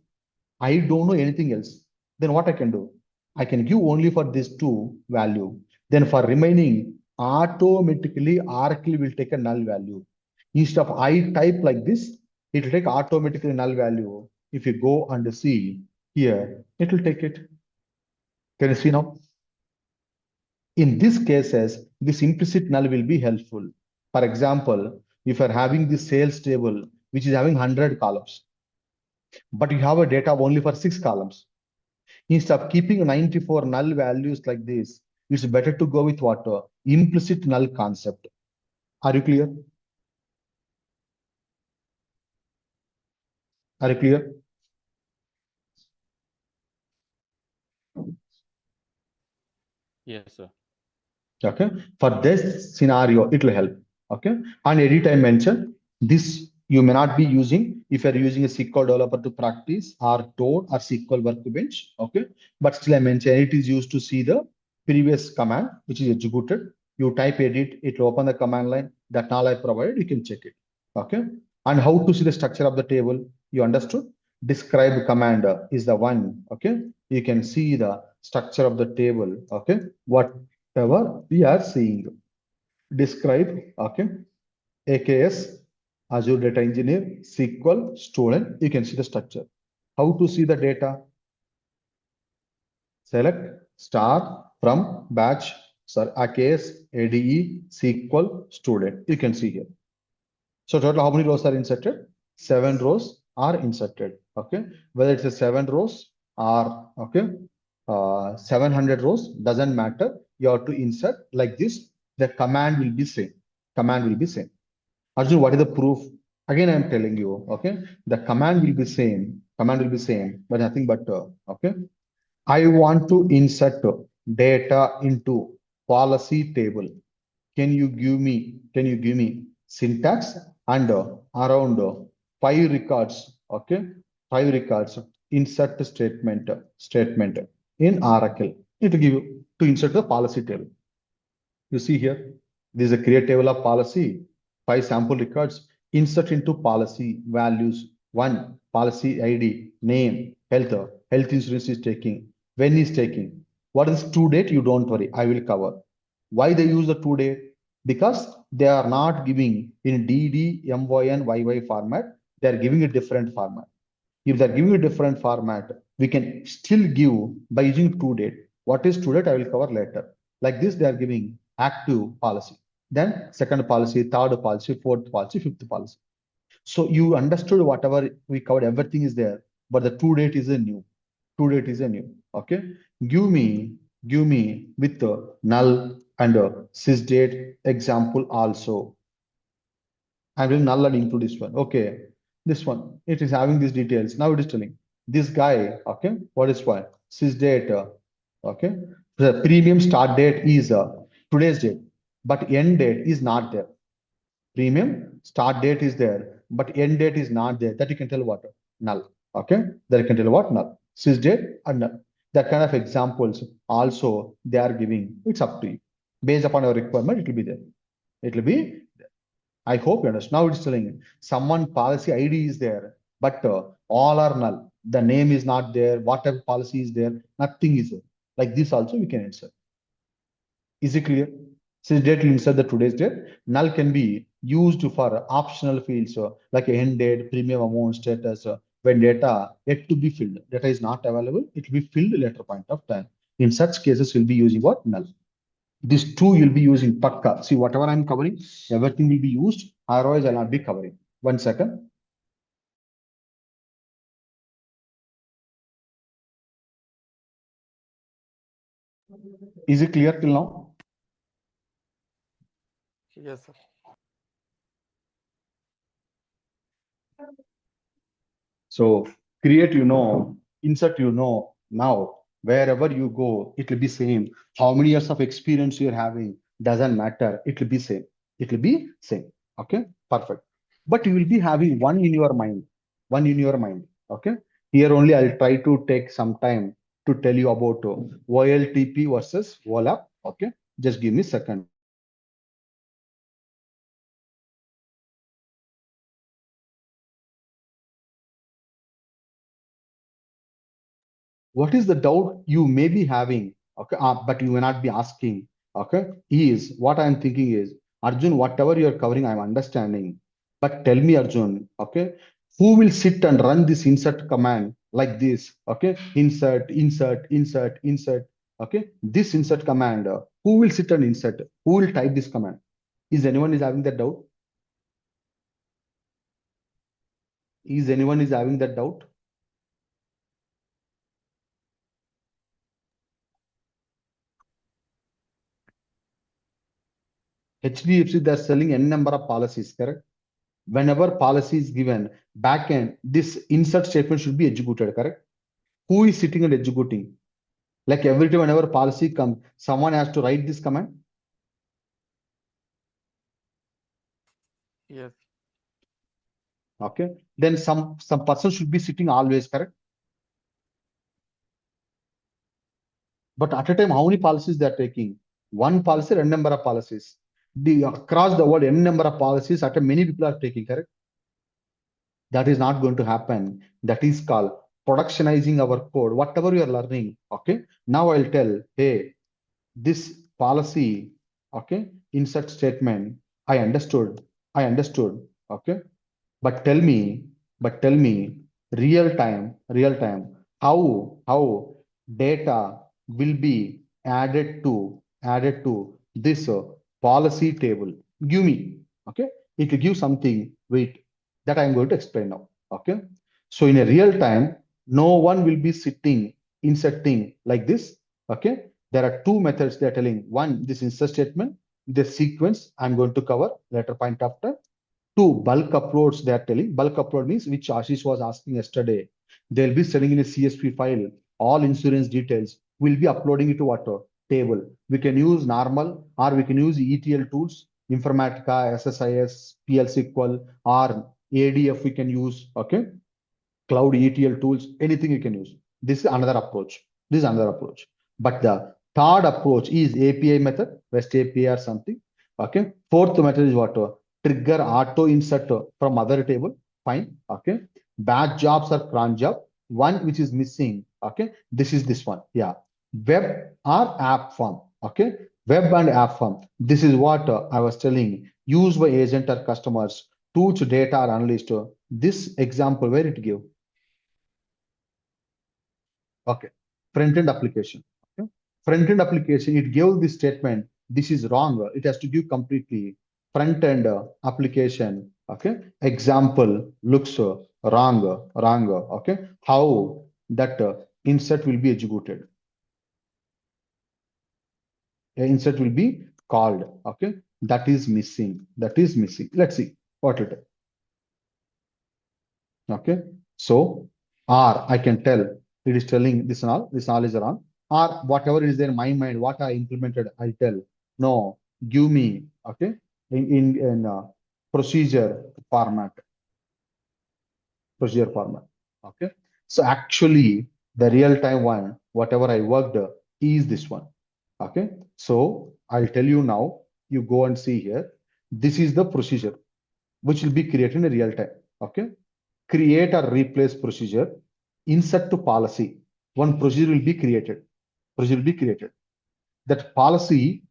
I don't know anything else. Then what I can do? I can give only for these two value. Then for remaining, automatically Oracle will take a null value. Instead of I type like this, it will take automatically null value. If you go and see here, it will take it. Can you see now? In these cases, this implicit null will be helpful. For example, if you're having the sales table, which is having 100 columns, but you have a data only for 6 columns. Instead of keeping 94 null values like this, it's better to go with what? Implicit null concept. Are you clear? Are you clear? Yes, sir. Okay. For this scenario, it will help. Okay. And edit I mentioned this you may not be using if you're using a SQL developer to practice or Toad or SQL workbench. Okay. But still I mentioned it is used to see the previous command which is executed. You type edit, it will open the command line that null I provided, you can check it. Okay. And how to see the structure of the table, you understood? Describe command is the one. Okay. You can see the structure of the table. Okay. Whatever we are seeing. Describe, okay, AKS, Azure Data Engineer, SQL, student, you can see the structure. How to see the data? Select star from batch, sorry, AKS, ADE, SQL, student. You can see here. So total how many rows are inserted? 7 rows are inserted. Okay. Whether it's a 7 rows or okay, 700 rows doesn't matter. You have to insert like this. The command will be same. Command will be same. Arjun, what is the proof? Again, I'm telling you. Okay. The command will be same. Command will be same, but nothing but okay. I want to insert data into policy table. Can you give me syntax and around 5 records, okay? 5 records, insert statement in Oracle. It will give you to insert the policy table. You see here, this is a create table of policy, 5 sample records, insert into policy values. One, policy ID, name, health insurance is taking, when is taking. What is due date? You don't worry, I will cover. Why they use the due date? Because they are not giving in DD, MYN, YY format, they are giving a different format. If they're giving a different format, we can still give by using due date. What is due date? I will cover later. Like this, they are giving active policy. Then second policy, third policy, fourth policy, fifth policy. So you understood whatever we covered, everything is there, but the due date is a new. Due date is a new. Okay. Give me, give me with the null and sysdate example also. I will null and include this one. Okay, this one, it is having these details. Now it is telling this guy, okay, what is what? Sys date, okay. The premium start date is today's date, but end date is not there. Premium start date is there, but end date is not there. That you can tell what? Null. Okay, that you can tell what? Null. Sys date and null. That kind of examples also they are giving. It's up to you. Based upon your requirement, it will be there. It will be I hope you understand. Now it's telling someone policy ID is there, but all are null. The name is not there. Whatever policy is there, nothing is there. Like this also we can insert. Is it clear? Since date will insert the today's date, null can be used for optional fields like end date, premium amount, status. When data yet to be filled, data is not available, it will be filled later point of time. In such cases, we'll be using what? Null. These two you'll be using Pakka. See, whatever I'm covering, everything will be used. Otherwise, I'll not be covering. 1 second. Is it clear till now? Yes, sir. So create, insert, now wherever you go, it will be same. How many years of experience you're having doesn't matter. It will be same. It will be same. Okay, perfect. But you will be having one in your mind, one in your mind. Okay, here only I'll try to take some time to tell you about OLTP versus OLAP. Okay, just give me a second. what is the doubt you may be having, okay, but you may not be asking, okay, is what I'm thinking is, Arjun, whatever you're covering, I'm understanding. But tell me, Arjun, okay, who will sit and run this insert command like this, okay, insert, insert, insert, insert, okay, this insert command, who will sit and insert? Who will type this command? Is anyone is having that doubt? Is anyone is having that doubt? HDFC, they're selling n number of policies, correct? Whenever policy is given, backend, this insert statement should be executed, correct? Who is sitting and executing? Like every time, whenever policy comes, someone has to write this command. Yes. Okay. Then some person should be sitting always, correct? But at a time, how many policies they are taking? One policy, n number of policies. The across the world, n number of policies at a many people are taking, correct? That is not going to happen. That is called productionizing our code. Whatever you are learning, okay. Now I'll tell, hey, this policy, okay, insert statement, I understood, okay. But tell me, real time, how data will be added to this policy table. Give me, okay. It will give something. Wait, that I'm going to explain now. Okay. So in a real time, no one will be sitting inserting like this. Okay. There are two methods they are telling. One, this insert statement, the sequence I'm going to cover later point after. Two, bulk uploads they are telling. Bulk upload means which Ashish was asking yesterday. They'll be sending in a CSV file. All insurance details will be uploading it to what? Table. We can use normal or we can use ETL tools, Informatica, SSIS, PLSQL, or ADF we can use. Okay. Cloud ETL tools, anything you can use. This is another approach. This is another approach. But the third approach is API method, REST API or something. Okay. Fourth method is what? Trigger auto insert from other table. Fine. Okay. Batch jobs or cron job. One which is missing. Okay. This is this one. Yeah. Web or app form. Okay. Web and app form. This is what I was telling. Used by agent or customers to data or analyst. This example where it give. Okay. Front-end application. Okay. Front-end application, it gave this statement. This is wrong. It has to give completely front-end application. Okay. Example looks wrong. Okay. How that insert will be executed. Insert will be called. Okay. That is missing. That is missing. Let's see what it is. Okay. So, or I can tell it is telling this all is wrong, or whatever is there in my mind, what I implemented, I tell, no, give me, okay, in procedure format, procedure format. Okay. So actually, the real time one, whatever I worked is this one. Okay. So I'll tell you now, you go and see here. This is the procedure which will be created in real time. Okay. Create or replace procedure, insert to policy. One procedure will be created. Procedure will be created. That policy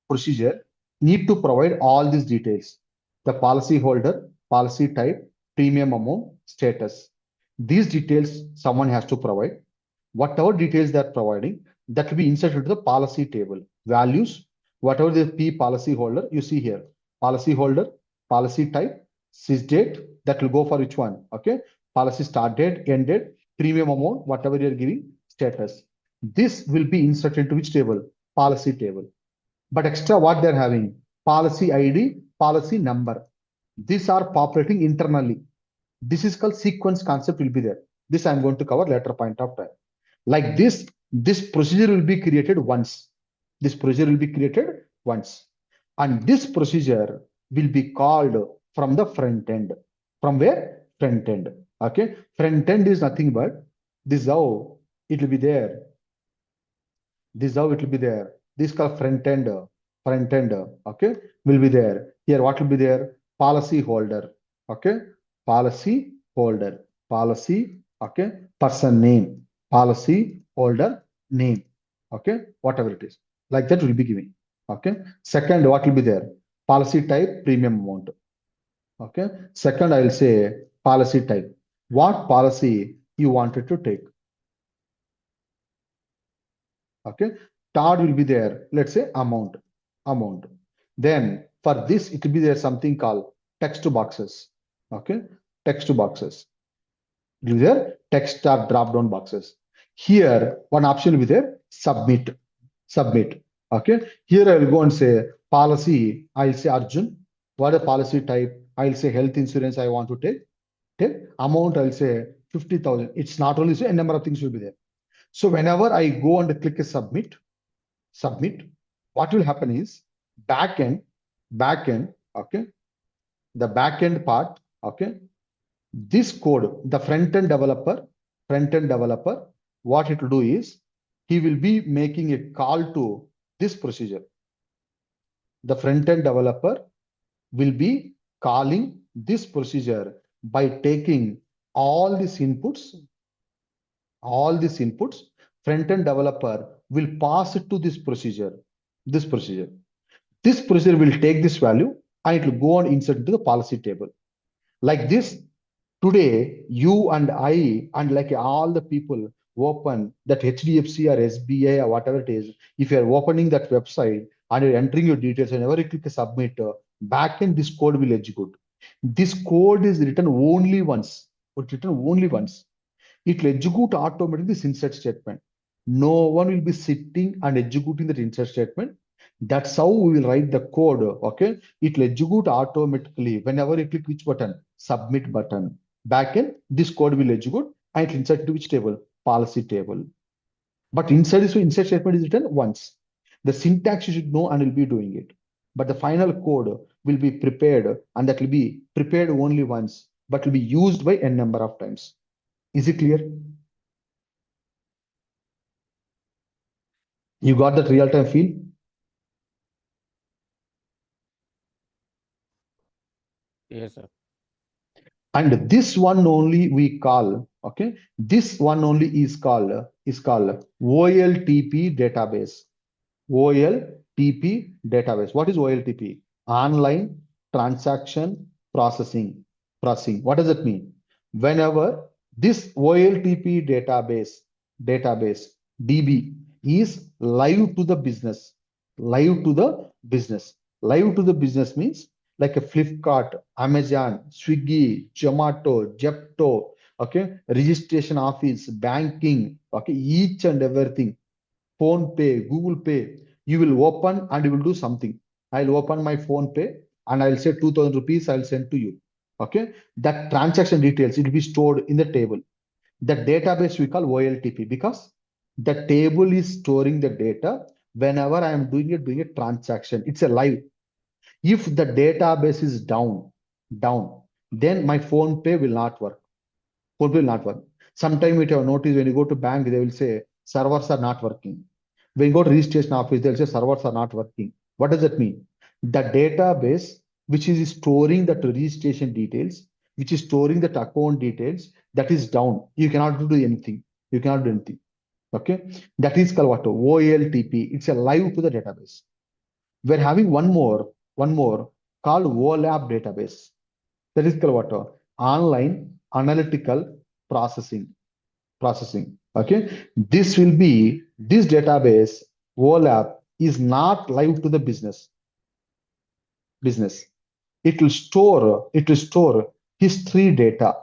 procedure need to provide all these details. The policy holder, policy type, premium amount, status. These details someone has to provide. Whatever details they are providing, that will be inserted to the policy table. Values, whatever the P policy holder, you see here, policy holder, policy type, sys date, that will go for which one? Okay. Policy start date, end date, premium amount, whatever you're giving, status. This will be inserted into which table? Policy table. But extra what they're having? Policy ID, policy number. These are populating internally. This is called sequence concept will be there. This I'm going to cover later point of time. Like this procedure will be created once. This procedure will be created once. And this procedure will be called from the front end. From where? Front end. Okay. Front end is nothing but this is how it will be there. This is how it will be there. This is called front end. Front end. Okay. Will be there. Here, what will be there? Policy holder. Okay. Policy holder. Policy. Okay. Person name. policy holder name. Okay, whatever it is, like that will be giving. Okay, second, what will be there? Policy type, premium amount. Okay, second, I will say policy type. What policy you wanted to take? Okay, third will be there. Let's say amount. Then for this, it will be there something called text boxes. Okay, text boxes. It will be there text or drop down boxes. Here, one option will be there submit. Okay, here I will go and say policy. I'll say Arjun. What a policy type? I'll say health insurance. I want to take amount. I'll say 50,000. It's not only so a number of things will be there. So whenever I go and click a submit, what will happen is backend, okay, the backend part, okay, this code, the front end developer, what it will do is he will be making a call to this procedure. The front end developer will be calling this procedure by taking all these inputs, front end developer will pass it to this procedure. This procedure will take this value and it will go and insert into the policy table. Like this, today, you and I, and like all the people open that HDFC or SBI or whatever it is, if you are opening that website and you're entering your details, whenever you click submit, backend this code will execute. This code is written only once. It will execute automatically this insert statement. No one will be sitting and executing that insert statement. That's how we will write the code. Okay, it will execute automatically whenever you click which button? Submit button. Backend, this code will execute and it will insert to which table? Policy table. But insert statement is written once. The syntax you should know and will be doing it. But the final code will be prepared and that will be prepared only once, but will be used by n number of times. Is it clear? You got that real-time feel? Yes, sir. And this one only we call, okay, this one only is called OLTP database. OLTP database. What is OLTP? Online transaction processing. What does it mean? Whenever this OLTP database DB is live to the business, live to the business means like a Flipkart, Amazon, Swiggy, Zomato, Zepto, okay, registration office, banking, okay, each and everything, Phone Pay, Google Pay, you will open and you will do something. I'll open my Phone Pay and I'll say 2,000 rupees I'll send to you. Okay, that transaction details it will be stored in the table. The database we call OLTP because the table is storing the data whenever I am doing a transaction. It's a live. If the database is down, then my Phone Pay will not work. Phone Pay will not work. Sometime you have noticed when you go to bank, they will say servers are not working. When you go to registration office, they'll say servers are not working. What does that mean? The database which is storing the registration details, which is storing the account details, that is down. You cannot do anything. Okay. That is called what? OLTP. It's a live to the database. We're having one more called OLAP database. That is called what? Online analytical processing. Okay. This database OLAP is not live to the business. It will store history data.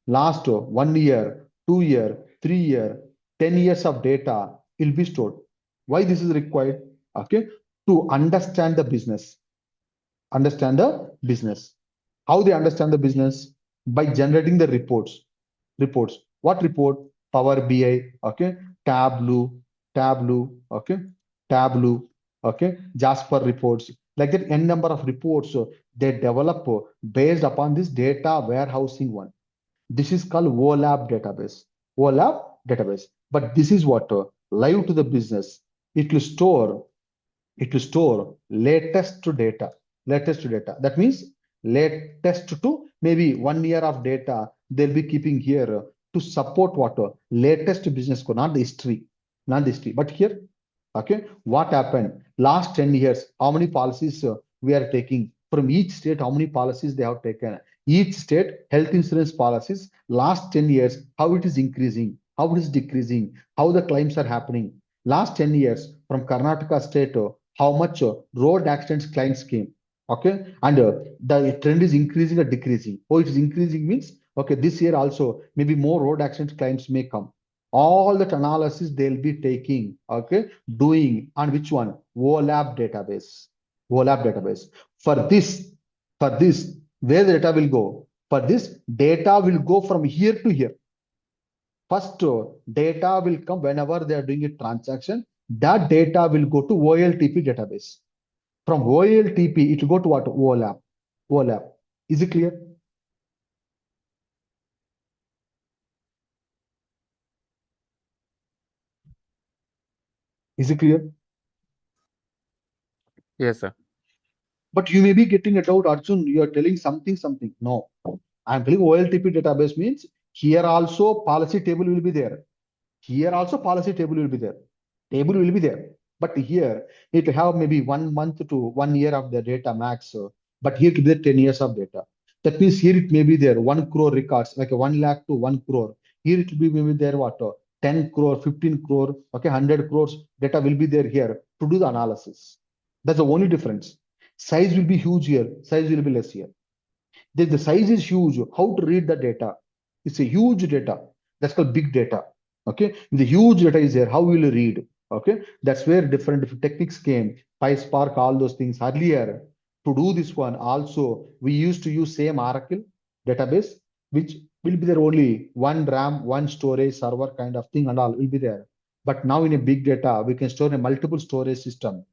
Last 1 year, 2 year, 3 year, 10 years of data will be stored. Why this is required? Okay, to understand the business. How they understand the business? By generating the reports. What report? Power BI, okay, Tableau, okay, Tableau, okay, Jasper reports. Like that, n number of reports they develop based upon this data warehousing one. This is called OLAP database. But this is what live to the business. It will store latest data. That means latest to maybe 1 year of data they'll be keeping here to support what? Latest business code, not the history, not the history. But here, okay, what happened? Last 10 years, how many policies we are taking from each state, how many policies they have taken? Each state health insurance policies, last 10 years, how it is increasing, how it is decreasing, how the claims are happening. Last 10 years from Karnataka state, how much road accidents claims came. Okay, and the trend is increasing or decreasing. Oh, it is increasing means okay, this year also maybe more road accident claims may come. All that analysis they'll be taking, okay, doing on which one? OLAP database. OLAP database. For this, where the data will go? For this, data will go from here to here. First, data will come whenever they are doing a transaction. That data will go to OLTP database. From OLTP, it will go to what? OLAP. OLAP. Is it clear? Is it clear? Yes, sir. But you may be getting a doubt, Arjun, you are telling something. No, I'm telling OLTP database means here also policy table will be there. Here also policy table will be there. Table will be there. But here it will have maybe 1 month to 1 year of the data max. But here it will be 10 years of data. That means here it may be there 1 crore records, like a 1 lakh to 1 crore. Here it will be maybe there what? 10 crore, 15 crore, okay, 100 crores data will be there here to do the analysis. That's the only difference. Size will be huge here, size will be less here. The size is huge. How to read the data? It's a huge data. That's called big data. Okay. The huge data is there. How will you read? Okay. That's where different techniques came. Pyspark, all those things. Earlier, to do this one, also, we used to use same Oracle database, which will be there only one RAM, one storage server kind of thing and all will be there. But now in a big data, we can store a multiple storage system.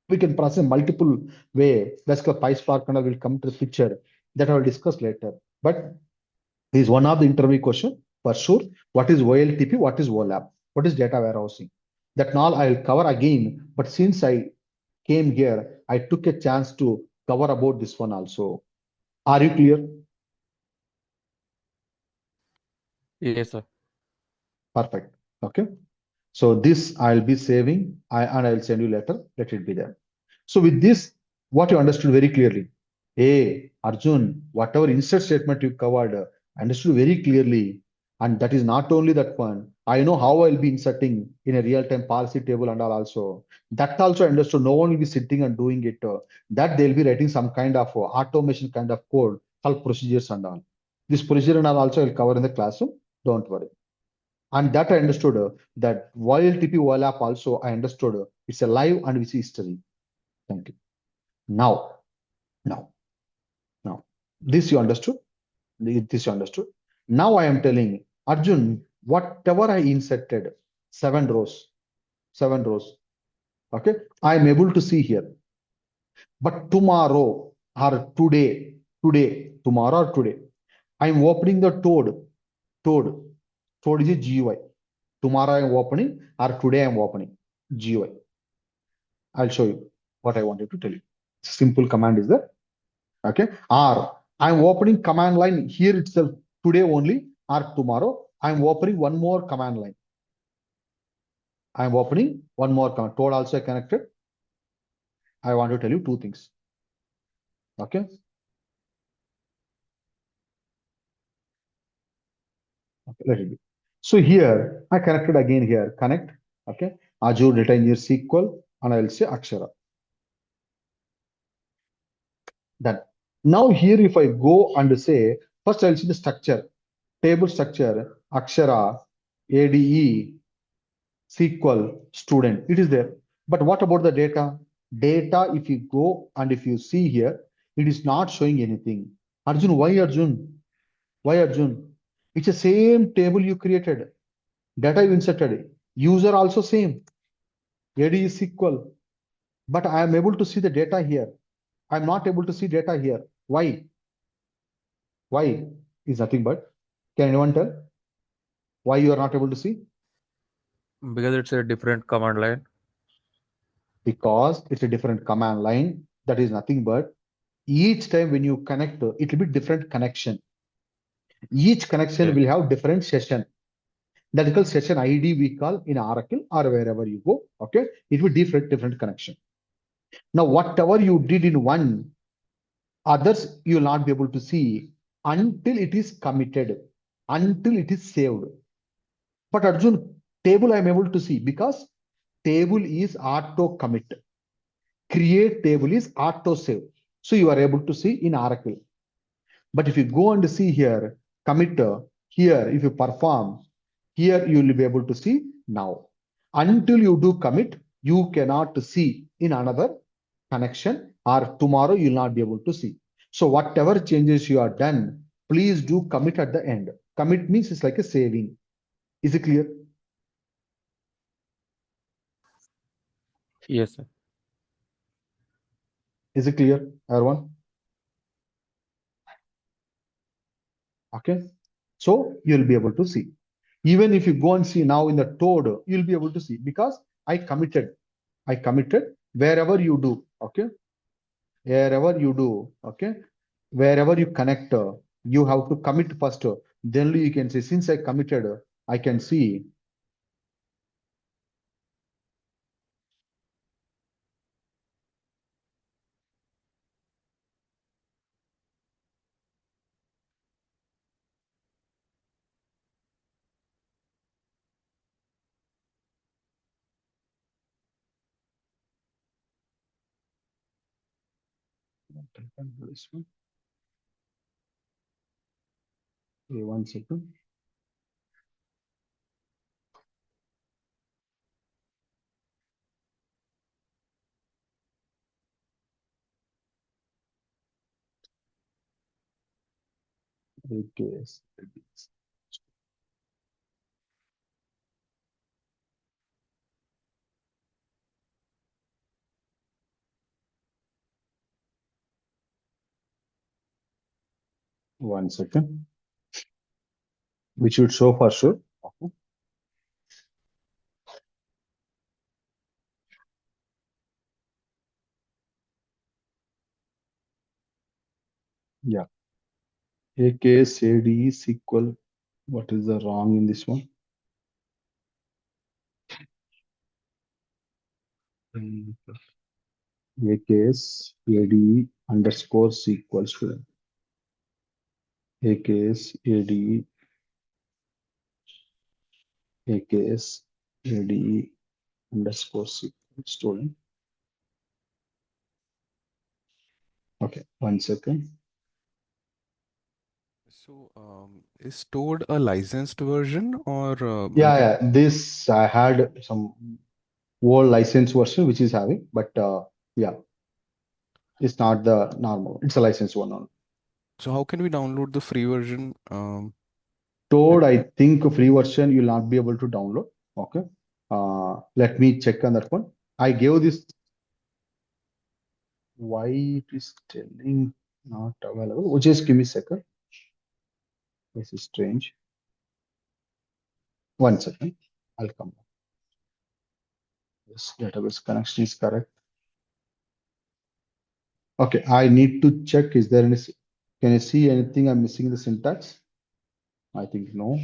We can process multiple way. That's called Pyspark and I will come to the picture that I will discuss later. But this is one of the interview question for sure. What is OLTP? What is OLAP? What is data warehousing? That all I will cover again. But since I came here, I took a chance to cover about this one also. Are you clear? Yes, sir. Perfect. Okay. So this I'll be saving and I'll send you later. Let it be there. So with this, what you understood very clearly. Hey, Arjun, whatever insert statement you covered, I understood very clearly. And that is not only that one. I know how I'll be inserting in a real-time policy table and all also. That also I understood. No one will be sitting and doing it. That they'll be writing some kind of automation kind of code called procedures and all. This procedure and all also I'll cover in the classroom. Don't worry. And that I understood that while TP OLAP also I understood it's a live and it's history. Thank you. Now, now, now, this you understood. This you understood. Now I am telling Arjun, whatever I inserted, 7 rows, 7 rows. Okay, I am able to see here. But tomorrow or tomorrow or today, I am opening the Toad. Toad is a GUI. Tomorrow I am opening or today I am opening GUI. I'll show you what I wanted to tell you. Simple command is there. Okay. Or I'm opening command line here itself today only or tomorrow. I'm opening one more command line. I'm opening one more command. Toad also connected. I want to tell you two things. Okay. Okay, let it be. So here I connected again here. Connect. Okay. Azure Data Engineer SQL and I will say Akshara. Done. Now here if I go and say first I'll see the structure, table structure, Akshara, ADE, SQL, student. It is there. But what about the data? Data, if you go and if you see here, it is not showing anything. Arjun, why Arjun? Why Arjun? It's the same table you created. Data you inserted. User also same. ADE is SQL. But I am able to see the data here. I'm not able to see data here. Why? Why is nothing but. Can anyone tell why you are not able to see? Because it's a different command line. Because it's a different command line. That is nothing but each time when you connect, it will be different connection. Each connection Yes. will have different session. That is called session ID we call in Oracle or wherever you go. Okay, it will different connection. Now, whatever you did in one, others you will not be able to see until it is committed, until it is saved. But Arjun, table I am able to see because table is auto commit. Create table is auto save. So you are able to see in Oracle. But if you go and see here, commit here, if you perform, here you will be able to see now. Until you do commit, you cannot see in another connection, or tomorrow you will not be able to see. So whatever changes you are done, please do commit at the end. Commit means it's like a saving. Is it clear? Yes, sir. Is it clear, everyone? Okay. So you'll be able to see. Even if you go and see now in the Toad, you'll be able to see because I committed. I committed wherever you do. Okay. Wherever you do. Okay. Wherever you connect, you have to commit first. Then you can say, since I committed, I can see. This one. Okay, 1 second. Okay. 1 second. Which should show for sure. Okay. Yeah. AKS, ADE, SQL. What is the wrong in this one? AKS, ADE underscore SQL student. AKS, ADE, AKS, ADE underscore SQL student. Okay, 1 second. So, is stored a licensed version or Yeah, this I had some old license version which is having, but yeah, it's not the normal. It's a license one only. so how can we download the free version? Toad, I think free version you'll not be able to download. Okay. Let me check on that one. I gave this. Why it is telling not available? Oh, just give me a second. This is strange. 1 second. I'll come back. This database connection is correct. Okay, I need to check. Is there any? Can I see anything I'm missing in the syntax? I think no.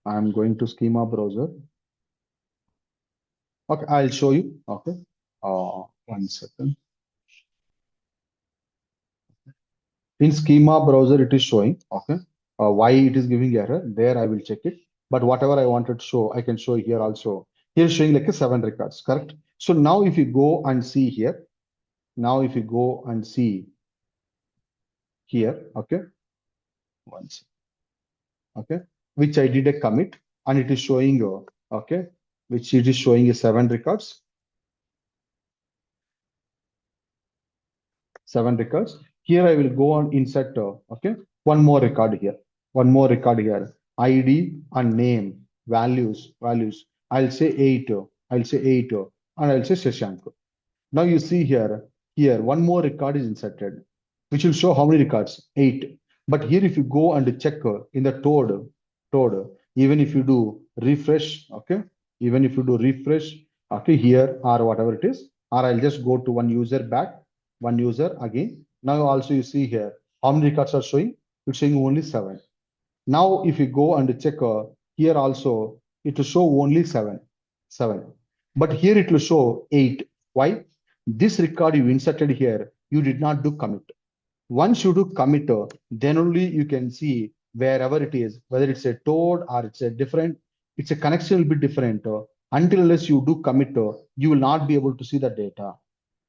I'm going to schema browser. Okay, I'll show you. Okay. 1 second. In schema browser, it is showing. Okay. Why it is giving error? There I will check it. But whatever I wanted to show, I can show here also. Here showing like a 7 records, correct? So now if you go and see here, now if you go and see here, okay, once, okay, which I did a commit and it is showing, okay, which it is showing a 7 records, 7 records. Here I will go on insert, okay, one more record here, one more record here, ID and name, values. I'll say 8, I'll say 8, and I'll say Shashank. Now you see here one more record is inserted, which will show how many records, 8. But here if you go and check in the Toad, even if you do refresh, okay, even if you do refresh, okay, here or whatever it is, or I'll just go to one user back, one user again, Now also you see here, how many records are showing? It's showing only 7. Now if you go and check here also, it will show only 7. But here it will show 8. Why? This record you inserted here, you did not do commit. Once you do commit, then only you can see wherever it is, whether it's a toad or it's a different, it's a connection will be different. Until unless you do commit, you will not be able to see the data.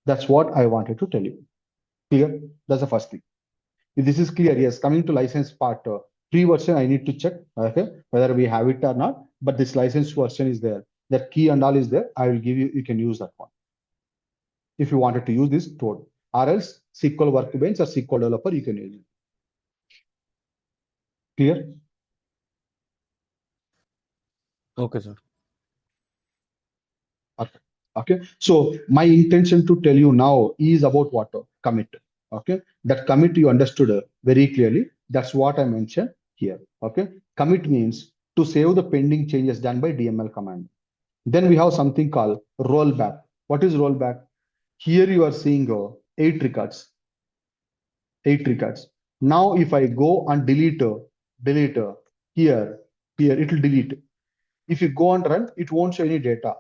That's what I wanted to tell you. Clear? That's the first thing. If this is clear, yes. Coming to license part, free version, I need to check, okay, whether we have it or not. But this license version is there. That key and all is there. I will give you, you can use that one. If you wanted to use this toad, or else SQL Workbench or SQL Developer, you can use it. Clear? Okay, sir. Okay. Okay. So my intention to tell you now is about what? Commit. Okay. That commit you understood very clearly. That's what I mentioned here. Okay. Commit means to save the pending changes done by DML command. Then we have something called rollback. What is rollback? Here you are seeing 8 records. 8 records. Now if I go and delete here, it will delete. If you go and run, it won't show any data.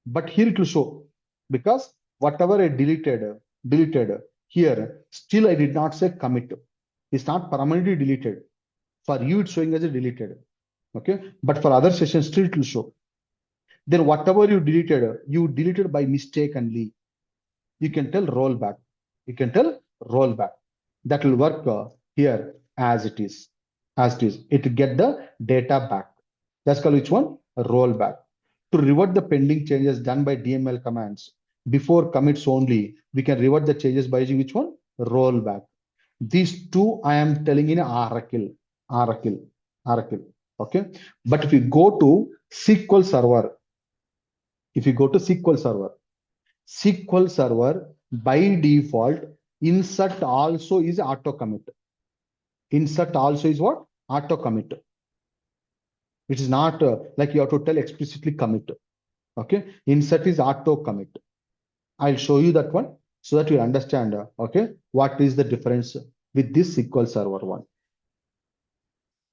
But here it will show, because whatever I deleted here, still I did not say commit. It's not permanently deleted. For you, it's showing as a deleted. Okay. But for other sessions, still it will show. Then whatever you deleted by mistakenly, you can tell rollback. You can tell rollback. That will work here as it is. As it is. It will get the data back. That's called which one? Rollback. To revert the pending changes done by DML commands before commits only, we can revert the changes by using which one? Rollback. These two I am telling in Oracle. Okay. But if you go to SQL Server, SQL Server by default, insert also is auto commit. Insert also is what? Auto commit. It is not like you have to tell explicitly commit. Okay. Insert is auto commit. I'll show you that one so that you understand, okay, what is the difference with this SQL Server one.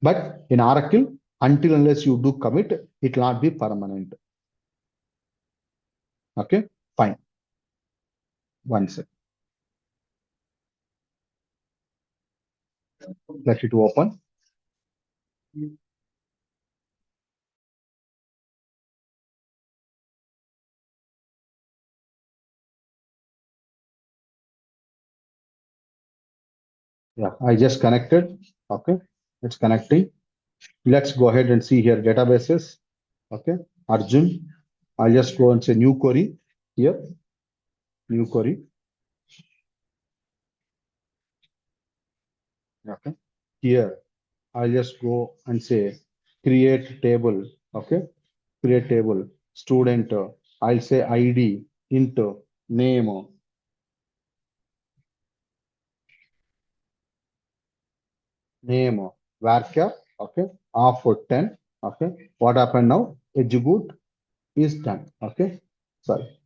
But in Oracle, until unless you do commit, it will not be permanent. Okay, fine. One sec. Let it open. Yeah, I just connected. Okay, it's connecting. Let's go ahead and see here databases. Okay, Arjun. I'll just go and say new query here. New query. Okay, here I'll just go and say create table. Okay, create table student. I'll say ID into name. Name varchar. Okay, of 10. Okay, what happened now? Execute is done. Okay, sorry.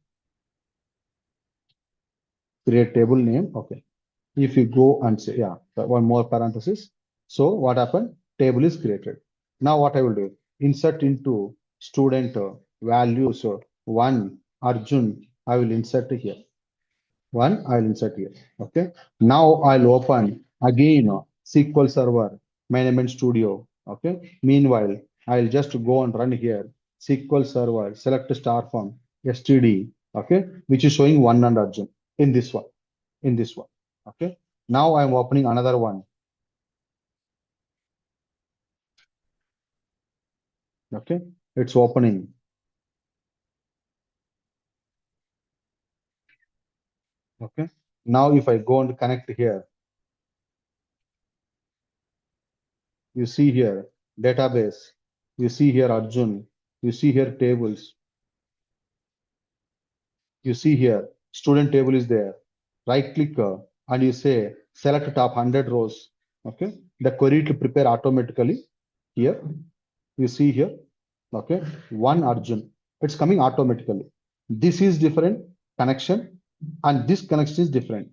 Create table name. Okay. If you go and say, yeah, one more parenthesis. So what happened? Table is created. Now what I will do? Insert into student values. One Arjun, I will insert here. One, I'll insert here. Okay. Now I'll open again SQL Server Management Studio. Okay. Meanwhile, I'll just go and run here SQL Server, select star form, STD. Okay. Which is showing one and Arjun in this one. In this one. Okay. Now I'm opening another one. Okay. It's opening. Okay. Now if I go and connect here, you see here database, you see here Arjun, you see here tables, you see here student table is there. Right click and you say select top 100 rows. Okay. The query to prepare automatically here. You see here. Okay. One Arjun. It's coming automatically. This is different connection and this connection is different.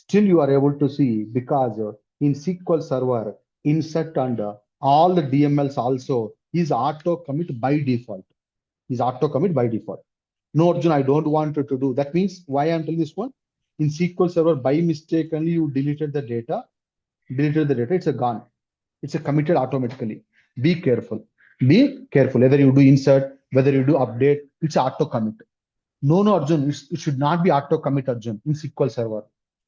still you are able to see because in SQL Server, insert and all the DMLs also is auto commit by default. Is auto commit by default. No, Arjun, I don't want to do. That means why I'm telling this one? In SQL Server, by mistakenly you deleted the data, it's a gone. It's a committed automatically. Be careful. Be careful. Whether you do insert, whether you do update, it's auto commit. No, Arjun, it should not be auto commit, Arjun, in SQL Server.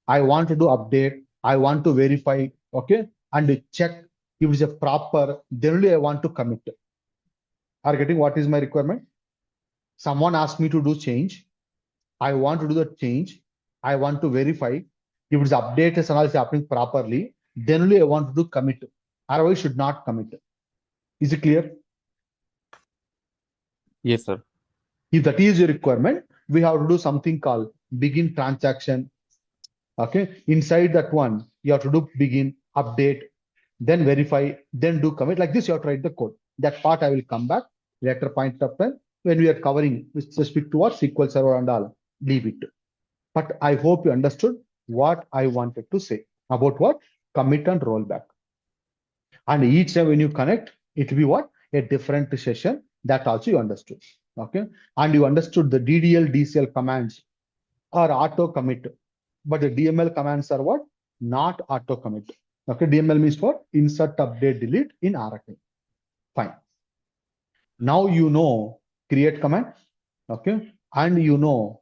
I want to do update. I want to verify, okay, and check if it's a proper. Then only I want to commit. Are you getting what is my requirement? Someone asked me to do change. I want to do the change. I want to verify if it's update is analysis happening properly. Then only I want to do commit. Otherwise, should not commit. Is it clear? Yes, sir. If that is your requirement, we have to do something called begin transaction. Okay. Inside that one, you have to do begin, update, then verify, then do commit. Like this, you have to write the code. That part I will come back later point of time when we are covering specific towards SQL Server and all. Leave it. But I hope you understood what I wanted to say about what? Commit and rollback. And each time when you connect, it will be what? A different session. That also you understood. Okay. And you understood the DDL, DCL commands are auto commit. But the DML commands are what? Not auto commit. Okay. DML means what? Insert, update, delete in Oracle. Fine. Now you know create command. Okay. And you know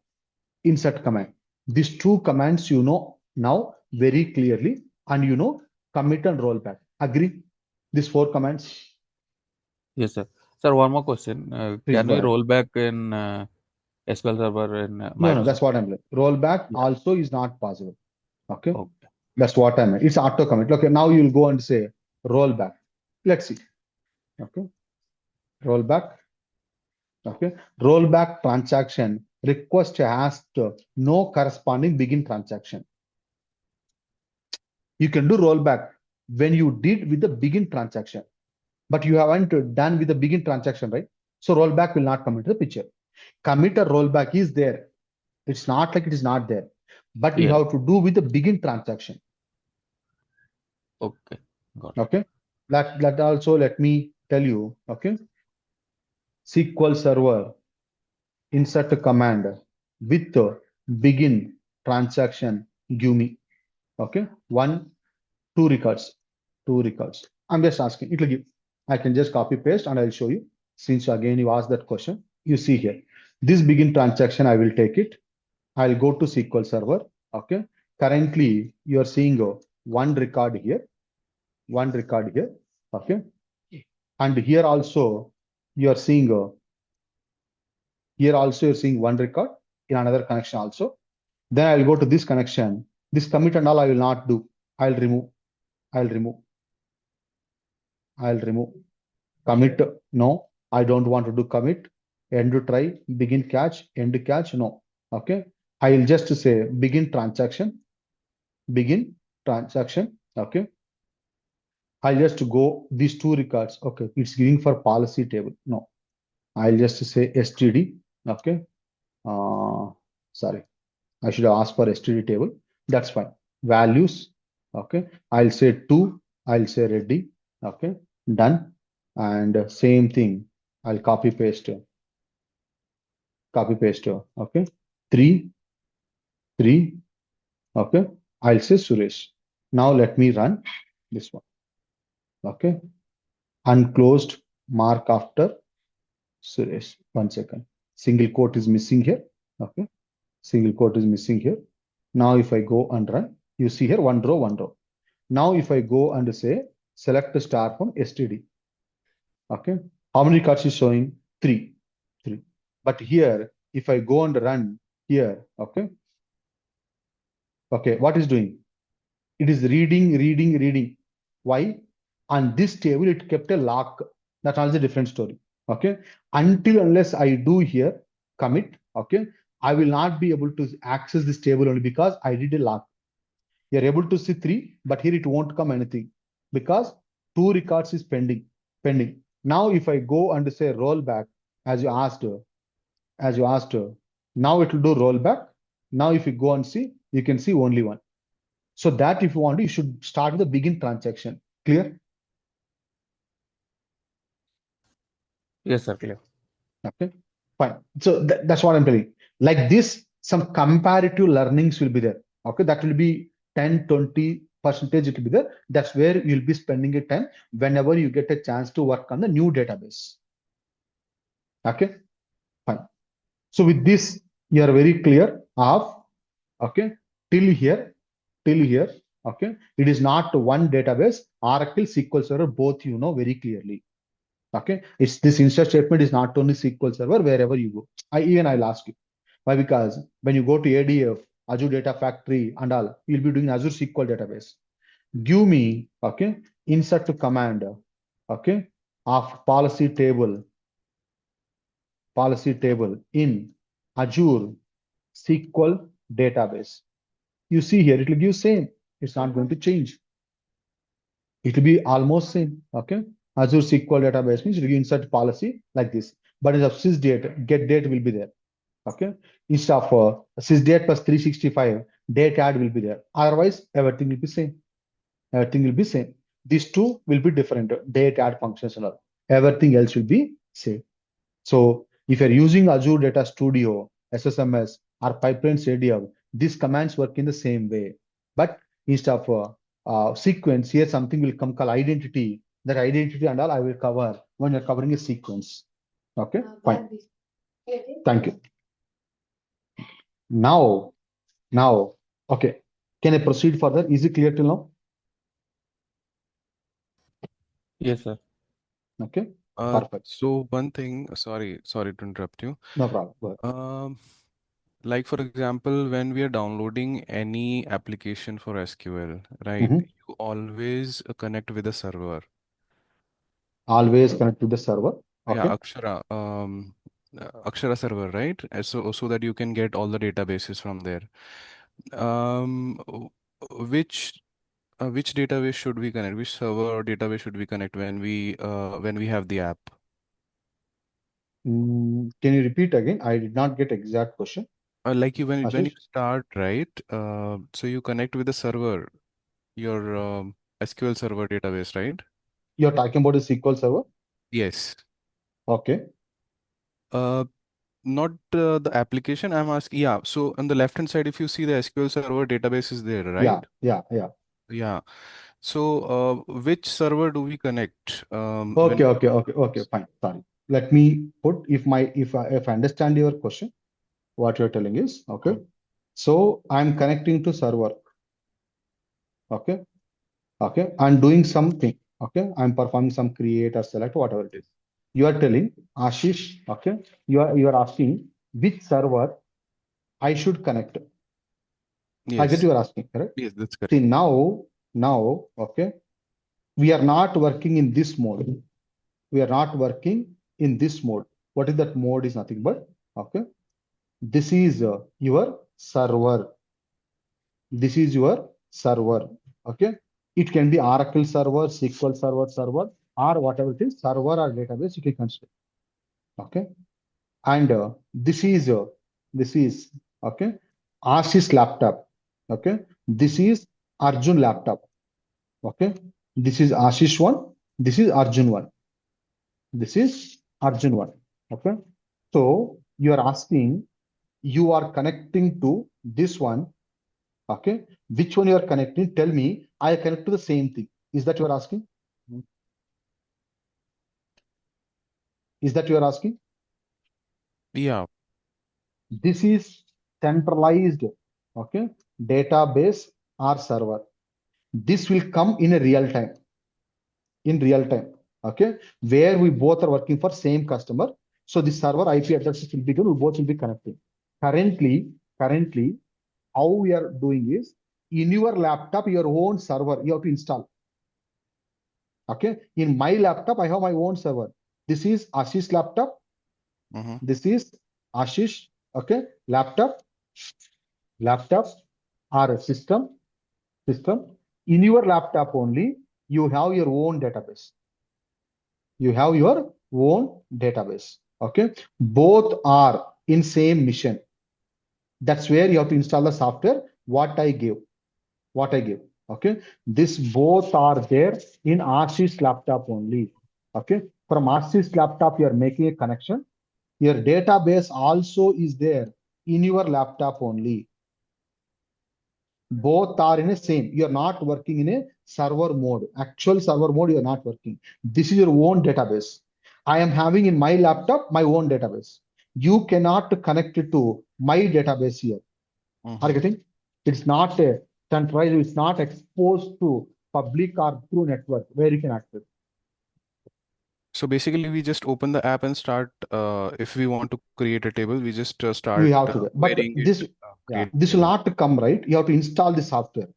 insert command. These two commands you know now very clearly, and you know commit and rollback. Agree? These four commands. Yes, sir. Sir, one more question. Please Can go we ahead. roll back in SQL Server in No, that's Microsoft? what I'm like. Rollback Yeah. also is not possible. Okay. Okay. That's what I meant. It's auto commit. Okay. Now you'll go and say rollback. Let's see. Okay. Rollback. Okay. Rollback transaction request has no corresponding begin transaction. You can do rollback when you did with the begin transaction, but you haven't done with the begin transaction, right? So rollback will not come into the picture. Commit or rollback is there. It's not like it is not there, but you Yes. have to do with the begin transaction. Okay. Got it. Okay. That also let me tell you. Okay. SQL Server insert a command with begin transaction. Give me. Okay. Two records. I'm just asking. It will give. I can just copy paste and I'll show you. Since again you asked that question, you see here. This begin transaction, I will take it. I'll go to SQL Server. Okay. Currently, you are seeing one record here. Okay. And here also you are seeing you're seeing one record in another connection also. Then I'll go to this connection. This commit and all I will not do. I'll remove. Commit. No, I don't want to do commit. End to try, begin catch, end catch. No. Okay. I'll just say begin transaction. Okay. I'll just go these two records. Okay. It's giving for policy table. No. I'll just say STD. Okay. Sorry. I should have asked for STD table. That's fine. Values. Okay. I'll say 2. I'll say ready. Okay. Done. And same thing. I'll copy paste. Okay. 3. Okay. I'll say Suresh. Now let me run this one. Okay. Unclosed mark after Suresh. 1 second. Single quote is missing here. Okay. Single quote is missing here. Now if I go and run, you see here one row. Now if I go and say select the star from STD. Okay. How many cards is showing? 3. But here, if I go and run here, okay. Okay, what is doing? It is reading. Why? On this table, it kept a lock. That's also a different story. Okay. Until unless I do here commit, okay, I will not be able to access this table only because I did a lock. You're able to see 3, but here it won't come anything because 2 records is pending. Now, if I go and say rollback, as you asked, now it will do rollback. Now, if you go and see, you can see only one. So that if you want, you should start with the begin transaction. Clear? Yes, sir. Clear. Okay, fine. So that's what I'm telling. Like this, some comparative learnings will be there. Okay, that will be 10-20% it will be there. That's where you'll be spending your time whenever you get a chance to work on the new database. Okay, fine. So with this, you are very clear of, okay, till here, okay. It is not one database, Oracle, SQL Server, both you know very clearly. Okay, it's this insert statement is not only SQL Server wherever you go. I'll ask you why, because when you go to ADF, Azure Data Factory and all, you'll be doing Azure SQL database. Give me, okay, insert to command, okay, of policy table in Azure SQL database. You see here, it will give same. It's not going to change. It will be almost same. Okay. Azure SQL database means you insert policy like this. But instead of sysdate, get date will be there. Okay. Instead of sysdate plus 365, date add will be there. Otherwise, everything will be same. Everything will be same. These two will be different. Date add functions and all. Everything else will be same. So if you're using Azure Data Studio, SSMS, or Pipelines ADF, these commands work in the same way. But instead of sequence, here something will come called identity. That identity and all I will cover when you're covering a sequence. Okay, fine. Thank you. Now, okay. Can I proceed further? Is it clear till now? Yes, sir. Okay, perfect. So one thing, sorry to interrupt you. No problem. Go ahead. Like for example, when we are downloading any application for SQL, right? Mhm. You always connect with the server. Always connect to the server. Yeah, Okay. Akshara server, right? So that you can get all the databases from there. W- which which database should we connect? Which server or database should we connect when we have the app? Can you repeat again? I did not get exact question. Like when you Ashish, start, right? So you connect with the server, your SQL server database, right? you're talking about a SQL server? Yes. Okay. Uh, Not the application. I'm asking. Yeah. So on the left hand side, if you see the SQL server database is there, Yeah, right? yeah, yeah. Yeah. So which server do we connect when? Okay, fine. Sorry. Let me put if I understand your question, what you're telling is okay. So I'm connecting to server. Okay, okay. I'm doing something. Okay, I'm performing some create or select, whatever it is. You are telling Ashish, okay, you are asking which server I should connect. I get Yes. you are asking, correct? Yes, that's See correct. now, okay, we are not working in this mode. We are not working in this mode. What is that mode? Is nothing but, okay, this is your server. This is your server. Okay, it can be Oracle server, SQL server, or whatever it is, server or database you can consider. Okay, and this is okay, Ashish laptop. Okay, this is Arjun laptop. Okay, this is Ashish one. This is Arjun one. This is Arjun one. Okay. So you are asking, you are connecting to this one. Okay. Which one you are connecting? Tell me, I connect to the same thing. Is that you are asking? Is that you are asking? Yeah. This is centralized, okay, database or server. This will come in a real time. In real time, okay, where we both are working for same customer. So the server IP addresses will be good, we both will be connecting. Currently, how we are doing is in your laptop, your own server you have to install. Okay, in my laptop, I have my own server. This is Ashish laptop. Mm-hmm. This is Ashish, okay, laptop or system. In your laptop only, you have your own database. You have your own database. Okay, both are in same mission. That's where you have to install the software what I gave. what I give. Okay, this both are there in Ashish laptop only. Okay, from Ashish laptop, you are making a connection. Your database also is there in your laptop only. Both are in a same. You are not working in a server mode. Actual server mode, you are not working. This is your own database. I am having in my laptop my own database. You cannot connect it to my database here. Are you getting? It's not a centralized, it's not exposed to public or through network where you can access. So basically, we just open the app and start. If we want to create a table, we just You start have to do. But querying it. this, Create this will table. not come, right? You have to install the software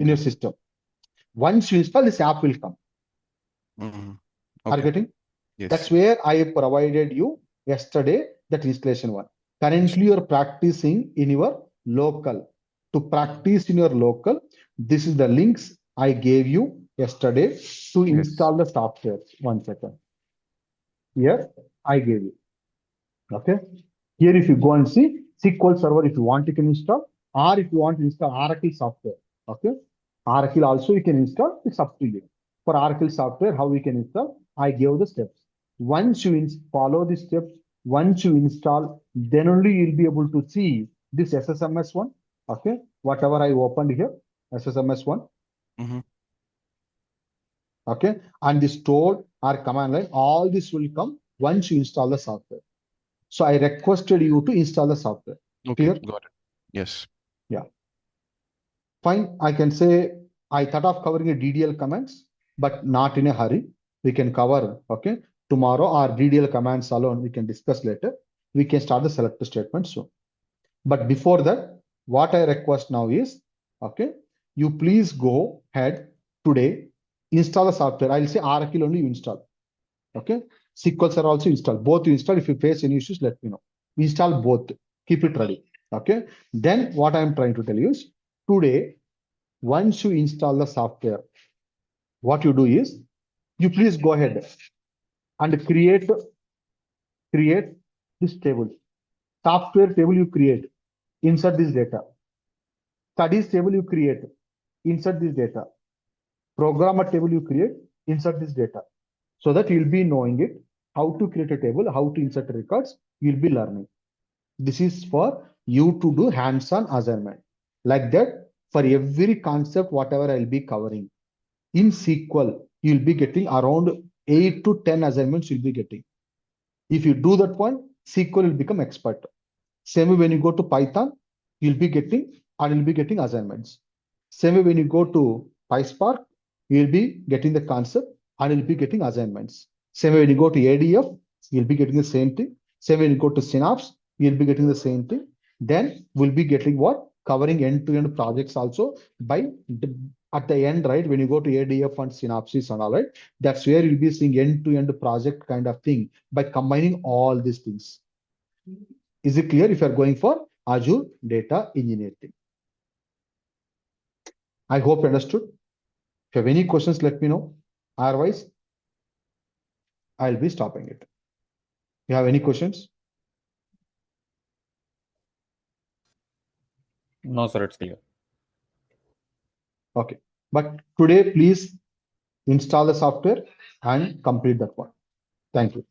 in your Okay. system. Once you install, this app will come. Are you Okay. getting? Yes. That's where I provided you yesterday that installation one. Currently, you're practicing in your local. To practice in your local, this is the links I gave you yesterday to install the software. 1 second. Here, I gave you. Okay. Here, if you go and see SQL Server, if you want, you can install, or if you want to install Oracle software. Okay. Oracle also you can install, it's up to you. For Oracle software, how we can install, I gave the steps. Once you follow the steps, once you install, then only you'll be able to see this SSMS one. Okay. Whatever I opened here, SSMS one. Okay. And the store or command line, all this will come once you install the software. So I requested you to install the software. Okay, Clear? got it. Yes. Yeah. Fine. I can say I thought of covering a DDL commands, but not in a hurry. We can cover, okay, tomorrow or DDL commands alone. We can discuss later. We can start the select statement soon. But before that, what I request now is, okay, you please go ahead today, install the software. I'll say Oracle only you install. Okay. SQLs are also installed. Both you install. If you face any issues, let me know. Install both. Keep it ready. Okay. Then what I'm trying to tell you is today, once you install the software, what you do is you please go ahead and create this table. Software table you create. Insert this data. Studies table you create. Insert this data. Programmer table you create. Insert this data. So that you'll be knowing it, how to create a table, how to insert records, you'll be learning. This is for you to do hands-on assignment. Like that, for every concept, whatever I'll be covering. In SQL, you'll be getting around 8 to 10 assignments you'll be getting. If you do that one, SQL will become expert. Same way when you go to Python, you'll be getting assignments. Same way when you go to Pyspark, you'll be getting the concept and you'll be getting assignments. Same way when you go to ADF, you'll be getting the same thing. Same way when you go to Synapse, you'll be getting the same thing. Then we'll be getting what? Covering end-to-end projects also at the end, right? When you go to ADF and Synapses and all, right? That's where you'll be seeing end-to-end project kind of thing by combining all these things. Is it clear if you're going for Azure data engineering? I hope you understood. If you have any questions, let me know. Otherwise, I'll be stopping it. You have any questions? No, sir, it's clear. Okay. But today, please install the software and complete that one. Thank you.